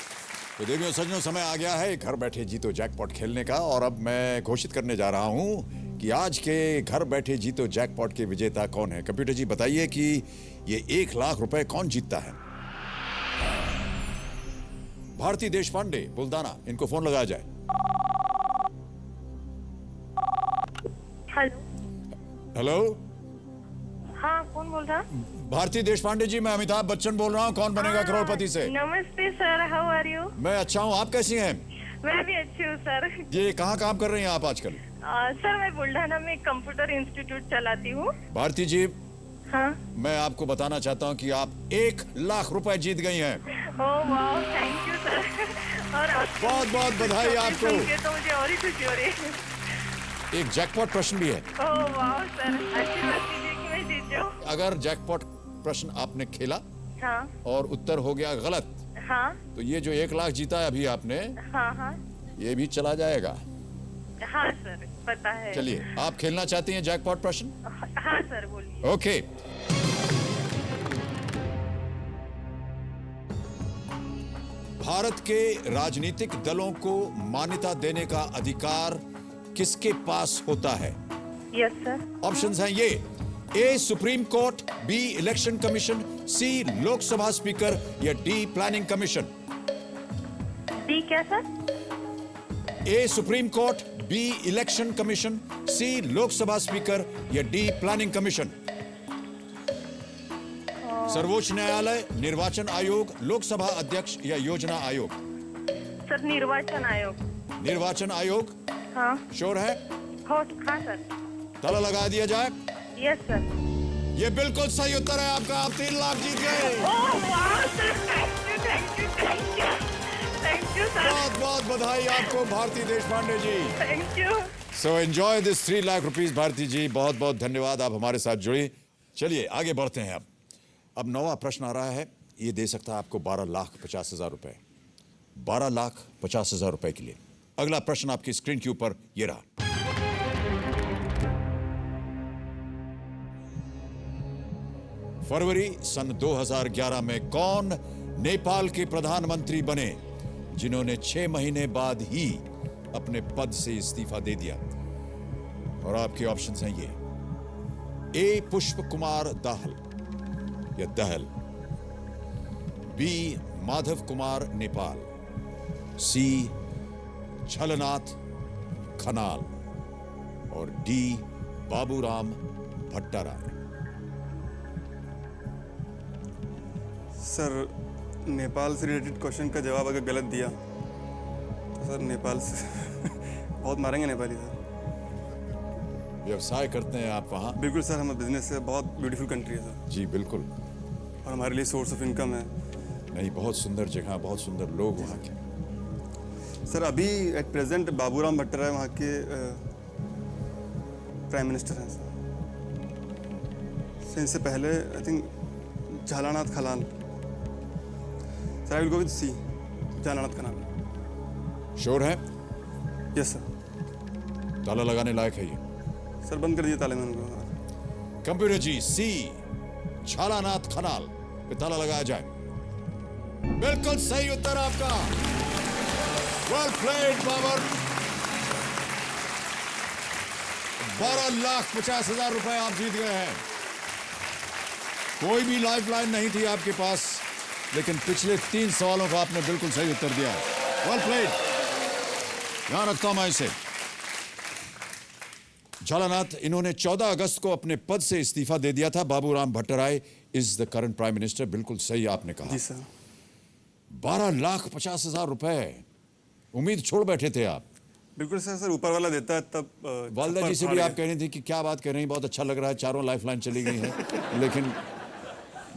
तो देवियों सज्जनों, समय आ गया है घर बैठे जीतो जैकपॉट खेलने का, और अब मैं घोषित करने जा रहा हूं कि आज के घर बैठे जीतो जैकपॉट के विजेता कौन है। कंप्यूटर जी बताइए कि ये 1 लाख रुपए कौन जीतता है। भारती देशपांडे, बुल्दाना, इनको फोन लगाया जाए। हेलो। हेलो, हाँ, कौन बोल रहा? भारती देशपांडे जी, मैं अमिताभ बच्चन बोल रहा हूँ, कौन बनेगा करोड़पति से। नमस्ते सर, हाउ आर यू? मैं अच्छा हूँ, आप कैसी हैं? मैं भी अच्छी हूँ सर। ये कहाँ काम कर रहे हैं आप आजकल? सर मैं बुल्ढाना में कंप्यूटर इंस्टीट्यूट चलाती हूँ। भारती जी, हाँ, मैं आपको बताना चाहता हूँ कि आप 1 लाख रुपए जीत गई हैं। ओह वाह, थैंक यू सर। और बहुत बहुत बधाई आपको। तो मुझे और ही खुशी हो रही है। एक जैकपॉट प्रश्न भी है। ओह वाह सर, आशीर्वाद कीजिए कि मैं जीत जाऊँ। अगर जैकपॉट प्रश्न आपने खेला हाँ और उत्तर हो गया गलत, हाँ तो ये जो 1 लाख जीता है अभी आपने, हाँ हाँ ये भी चला जाएगा। हाँ सर, पता है। चलिए, आप खेलना चाहती हैं जैकपॉट प्रश्न? हाँ सर, बोलिए। ओके, भारत के राजनीतिक दलों को मान्यता देने का अधिकार किसके पास होता है? Yes sir. ऑप्शंस हैं ये: A supreme court, B election commission, C Lok Sabha speaker, या डी प्लानिंग कमीशन। डी क्या sir? A supreme court, B election commission, C Lok Sabha speaker, या डी प्लानिंग कमीशन। सर्वोच्च न्यायालय, निर्वाचन आयोग, लोकसभा अध्यक्ष, या योजना आयोग। सर निर्वाचन आयोग। निर्वाचन आयोग? हाँ। श्योर है? हाँ सर। ताला लगा दिया जाए? Yes sir. ये बिल्कुल सही उत्तर है आपका, आप 3 लाख जीत गए। ओह वाह sir, thank you thank you thank you thank you sir. बहुत बहुत बधाई आपको Bharti Deshpande ji. Thank you. So enjoy this 3 lakh rupees Bharti ji, बहुत बहुत धन्यवाद, आप हमारे साथ जुड़ी। चलिए आगे बढ़ते हैं। अब 9वां प्रश्न आ रहा है, ये दे सकता है आपको 12,50,000 रुपए। 12,50,000 रुपए के लिए अगला प्रश्न आपकी स्क्रीन के ऊपर ये रहा। फरवरी सन 2011 में कौन नेपाल के प्रधानमंत्री बने जिन्होंने 6 महीने बाद ही अपने पद से इस्तीफा दे दिया? और आपके ऑप्शंस हैं ये: ए पुष्प कुमार दाहाल या दहल, बी माधव कुमार नेपाल, सी झलनाथ खनाल, और डी बाबूराम भट्टाराय। सर नेपाल से रिलेटेड क्वेश्चन का जवाब अगर गलत दिया तो सर नेपाल से बहुत मारेंगे नेपाली सर। व्यवसाय करते हैं आप वहाँ? बिल्कुल सर, हमारा बिजनेस है, बहुत ब्यूटीफुल कंट्री है सर। जी बिल्कुल, और हमारे लिए सोर्स ऑफ इनकम है। नहीं, बहुत सुंदर जगह, बहुत सुंदर लोग वहाँ के। सर अभी एट प्रेजेंट बाबूराम भट्टाराय वहाँ के प्राइम मिनिस्टर हैं सर। इनसे पहले I think Jhalanath Khanal. Sir I will go with C, Jhalanath Khanal. Sure है? Yes sir. ताला लगाने लायक है ये? सर बंद कर दिए ताले में उनको। कंप्यूटर जी, सी झालानाथ खनाल पे ताला लगाया जाए। बिल्कुल सही उत्तर आपका। Well played Babar. 12,50,000 रुपए आप जीत गए हैं। कोई भी लाइफ लाइन नहीं थी आपके पास, लेकिन पिछले 3 सवालों का आपने बिल्कुल सही उत्तर दिया है। Well played. यहां रखता हूं मैं इसे। झालानाथ, इन्होंने 14 अगस्त को अपने पद से इस्तीफा दे दिया था। Baburam Bhattarai is the current prime minister. बिल्कुल सही आपने कहा। जी सर। 12,50,000 रुपए, उम्मीद छोड़ बैठे थे आप। बिल्कुल सर, सर ऊपर वाला देता है तब। वालदा जी से भी आप कह रही थी कि क्या बात कर रही हैं, बहुत अच्छा लग रहा है, 4 लाइफलाइन चली गई हैं। लेकिन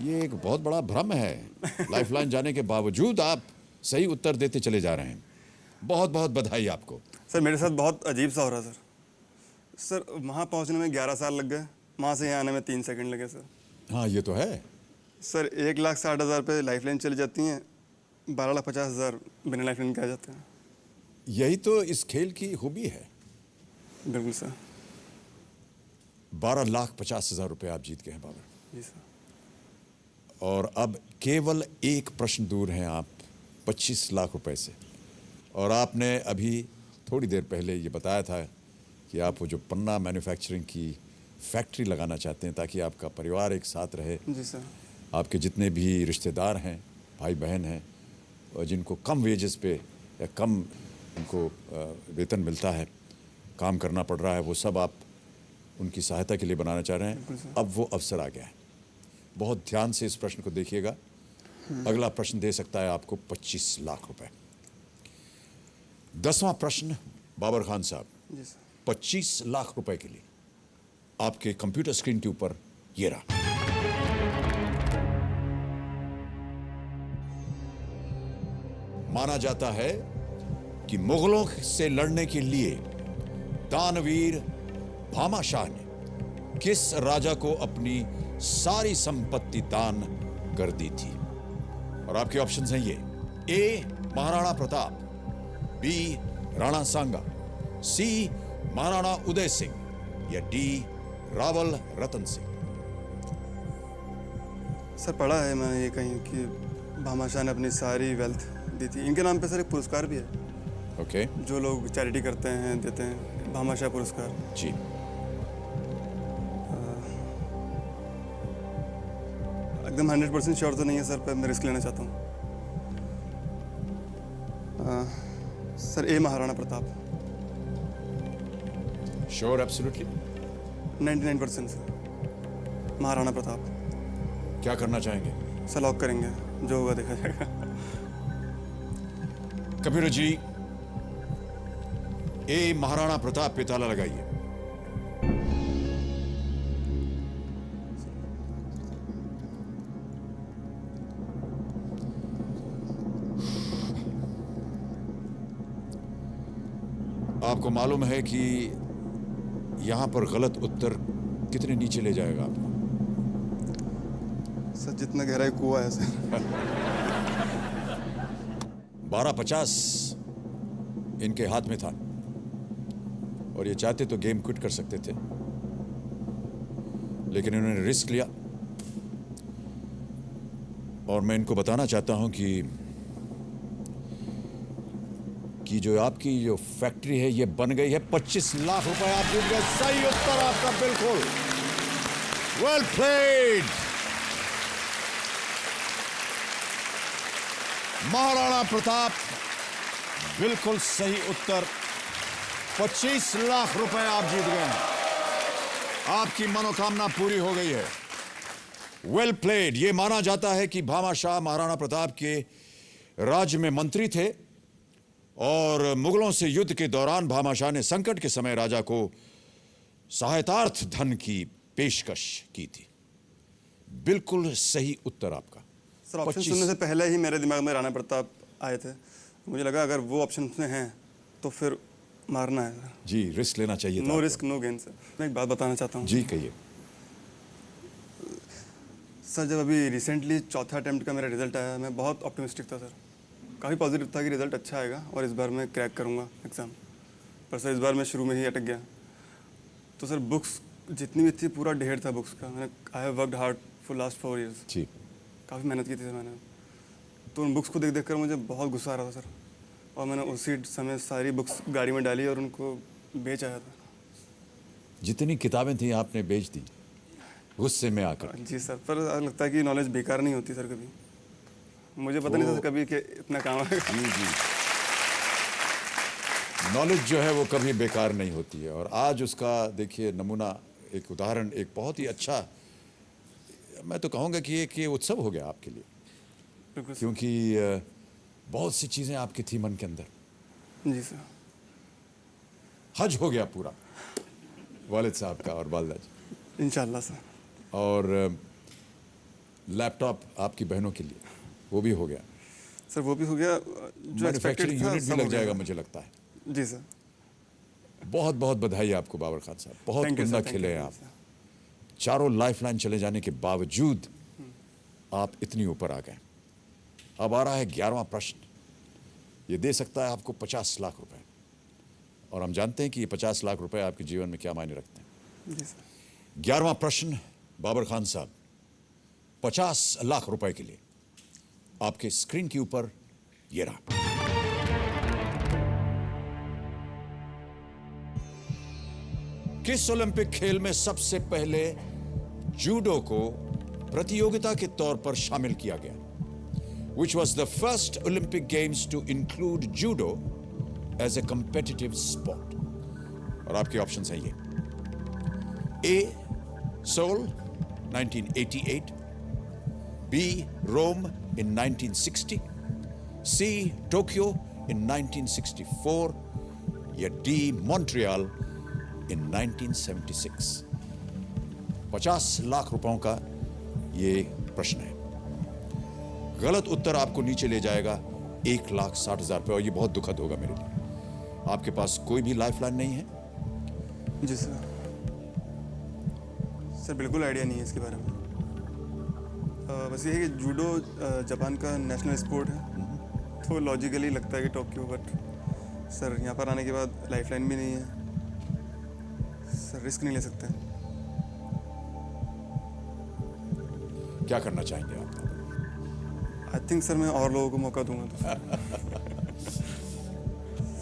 ये एक बहुत बड़ा भ्रम है। लाइफलाइन जाने के बावजूद आप सही उत्तर देते चले जा रहे हैं। बहुत बहुत बधाई आपको। सर मेरे साथ बहुत अजीब सा हो रहा है सर। सर वहाँ पहुँचने में 11 साल लग गए, वहाँ से यहाँ आने में 3 सेकंड लगे सर। हाँ ये तो है। सर 1,60,000 पे लाइफ लाइन चली जाती हैं, 12,50,000 बिना लाइफ लाइन के आ जाते हैं। यही तो इस खेल की खूबी है। बिल्कुल सर। 12,50,000 रुपये आप जीत गए हैं बाबर। जी सर। और अब केवल एक प्रश्न दूर हैं आप 25 लाख रुपए से। और आपने अभी थोड़ी देर पहले ये बताया था कि आप वो जो पन्ना मैन्युफैक्चरिंग की फैक्ट्री लगाना चाहते हैं ताकि आपका परिवार एक साथ रहे। जी सर। आपके जितने भी रिश्तेदार हैं, भाई बहन हैं, और जिनको कम वेजेस पे या कम उनको वेतन मिलता है, काम करना पड़ रहा है, वो सब आप उनकी सहायता के लिए बनाना चाह रहे हैं। अब वो अवसर आ गया है। बहुत ध्यान से इस प्रश्न को देखिएगा। अगला प्रश्न दे सकता है आपको 25 लाख रुपए। 10वां प्रश्न बाबर खान साहब, जी सर। 25 लाख रुपए के लिए आपके कंप्यूटर स्क्रीन के ऊपर ये रहा। माना जाता है कि मुगलों से लड़ने के लिए दानवीर भामाशाह ने किस राजा को अपनी सारी संपत्ति दान कर दी थी? और आपके ऑप्शंस हैं ये: ए महाराणा प्रताप, बी राणा सांगा, सी महाराणा उदय सिंह, या डी रावल रतन सिंह। सर पढ़ा है मैंने ये कहीं कि भामाशाह ने अपनी सारी वेल्थ दी थी। इनके नाम पे सर एक पुरस्कार भी है। ओके। जो लोग चैरिटी करते हैं देते हैं, भामाशाह पुरस्कार। जी। एकदम 100% श्योर तो नहीं है सर, पर मैं रिस्क लेना चाहता हूँ। Sir A Maharana Pratap. Sure? Absolutely? 99% sir, Maharana Pratap. क्या करना चाहेंगे? सर लॉक करेंगे, जो होगा देखा जाएगा। कबीर जी, ए महाराणा प्रताप पे ताला लगाइए। आपको मालूम है कि यहां पर गलत उत्तर कितने नीचे ले जाएगा आपको? सर जितना गहराई कुआं है सर। 12,50 इनके हाथ में था और ये चाहते तो गेम क्विट कर सकते थे, लेकिन इन्होंने रिस्क लिया। और मैं इनको बताना चाहता हूं कि जो आपकी जो फैक्ट्री है ये बन गई है। 25 लाख रुपए आप जीत गए। सही उत्तर आपका, बिल्कुल। Well played. महाराणा प्रताप, बिल्कुल सही उत्तर। 25 लाख रुपए आप जीत गए हैं। आपकी मनोकामना पूरी हो गई है। Well played. ये माना जाता है कि भामाशाह महाराणा प्रताप के राज्य में मंत्री थे और मुगलों से युद्ध के दौरान भामाशाह ने संकट के समय राजा को सहायतार्थ धन की पेशकश की थी। बिल्कुल सही उत्तर आपका। सर ऑप्शन सुनने से पहले ही मेरे दिमाग में राणा प्रताप आए थे। मुझे लगा अगर वो ऑप्शन में हैं तो फिर मारना है। जी, रिस्क लेना चाहिए था। No risk no gain sir. मैं एक बात बताना चाहता हूँ। जी कहिए। सर जब अभी रिसेंटली चौथा अटेम्प्ट का मेरा रिजल्ट आया, मैं बहुत ऑप्टिमिस्टिक था सर। काफ़ी पॉजिटिव था कि रिजल्ट अच्छा आएगा और इस बार मैं क्रैक करूँगा एग्ज़ाम। पर सर इस बार मैं शुरू में ही अटक गया। तो सर बुक्स जितनी भी थी, पूरा ढेर था बुक्स का। मैंने I have worked hard for last 4 years। जी। काफ़ी मेहनत की थी सर मैंने। तो उन बुक्स को देख कर मुझे बहुत गुस्सा आ रहा था सर, और मैंने उसी समय सारी बुक्स गाड़ी में डाली और उनको बेच आया था। जितनी किताबें थी आपने बेच दी गुस्से में आकर? जी सर, पर लगता है कि नॉलेज बेकार नहीं होती सर कभी। मुझे पता नहीं था कभी कि इतना काम है। जी जी, नॉलेज जो है वो कभी बेकार नहीं होती है। और आज उसका देखिए नमूना, एक उदाहरण, एक बहुत ही अच्छा, मैं तो कहूँगा कि एक ये उत्सव हो गया आपके लिए, क्योंकि बहुत सी चीज़ें आपकी थी मन के अंदर। जी सर। हज हो गया पूरा वालिद साहब का और वालिदा जी। इंशाल्लाह सर। और लैपटॉप आपकी बहनों के लिए वो भी हो गया सर। वो भी हो गया। जो मैन्युफैक्चरिंग यूनिट भी लग जाएगा मुझे लगता है। जी सर। बहुत बहुत बधाई आपको बाबर खान साहब, बहुत Thank you, उम्दा sir. खेले हैं Thank आप। you, चारों लाइफलाइन चले जाने के बावजूद आप इतनी ऊपर आ गए। अब आ रहा है 11वां प्रश्न। ये दे सकता है आपको 50 लाख रुपए, और हम जानते हैं कि ये 50 लाख रुपए आपके जीवन में क्या मायने रखते हैं। जी सर। 11वां प्रश्न बाबर खान साहब, 50 लाख रुपए के लिए आपके स्क्रीन के ऊपर ये रहा। किस ओलंपिक खेल में सबसे पहले जूडो को प्रतियोगिता के तौर पर शामिल किया गया? Which was the first Olympic Games to include judo as a competitive sport? और आपके ऑप्शंस हैं ये: A. Seoul 1988, B. Rome in 1960, C. Tokyo in 1964, या D. Montreal in 1976? 50 लाख रुपयों का ये प्रश्न है। गलत उत्तर आपको नीचे ले जाएगा 1,60,000 रुपये, और ये बहुत दुखद होगा मेरे लिए। आपके पास कोई भी लाइफलाइन नहीं है? जी सर। सर बिल्कुल आइडिया नहीं है इसके बारे में। बस ये है कि जूडो जापान का नेशनल स्पोर्ट है, तो लॉजिकली लगता है कि टोक्यो, बट सर यहाँ पर आने के बाद लाइफलाइन भी नहीं है सर, रिस्क नहीं ले सकते। क्या करना चाहेंगे आप? आई थिंक सर मैं और लोगों को मौका दूंगा तो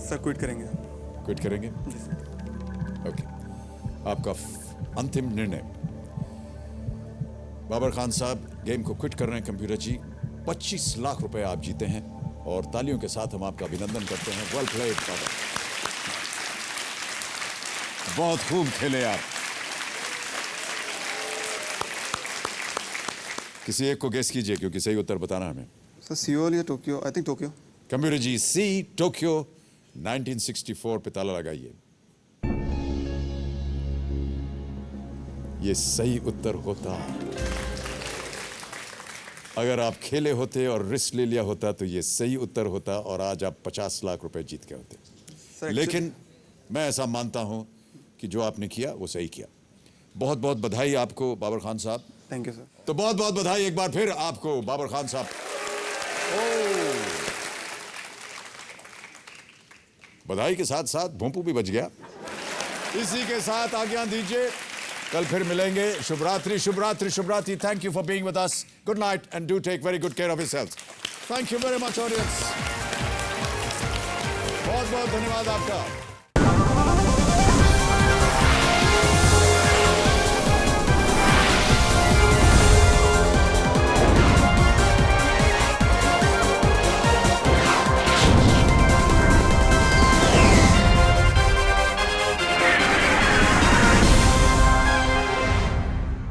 सर क्विट करेंगे। क्विट करेंगे? जी सर। ओके, आपका अंतिम निर्णय। बाबर खान साहब गेम को क्विट कर रहे हैं। कंप्यूटर जी, 25 लाख रुपए आप जीते हैं, और तालियों के साथ हम आपका अभिनंदन करते हैं। वेल प्लेड बाबर, बहुत खूब खेले आप। किसी एक को गेस कीजिए, क्योंकि सही उत्तर बताना हमें। सर सियोल या Tokyo? I think Tokyo. Computer ji, C Tokyo 1964 पे ताला लगाइए। ये सही उत्तर होता। अगर आप खेले होते और रिस्क ले लिया होता तो ये सही उत्तर होता, और आज आप 50 लाख रुपए जीत के होते। लेकिन मैं ऐसा मानता हूं कि जो आपने किया वो सही किया। बहुत बहुत बधाई आपको बाबर खान साहब। Thank you sir. तो बहुत बहुत बधाई एक बार फिर आपको बाबर खान साहब। बधाई के साथ साथ भोंपू भी बच गया। इसी के साथ आज्ञा दीजिए, कल फिर मिलेंगे। शुभ रात्रि, शुभ रात्रि, शुभ रात्रि। Thank you for being with us. Good night and do take very good care of yourself. Thank you very much audience. बहुत बहुत धन्यवाद आपका।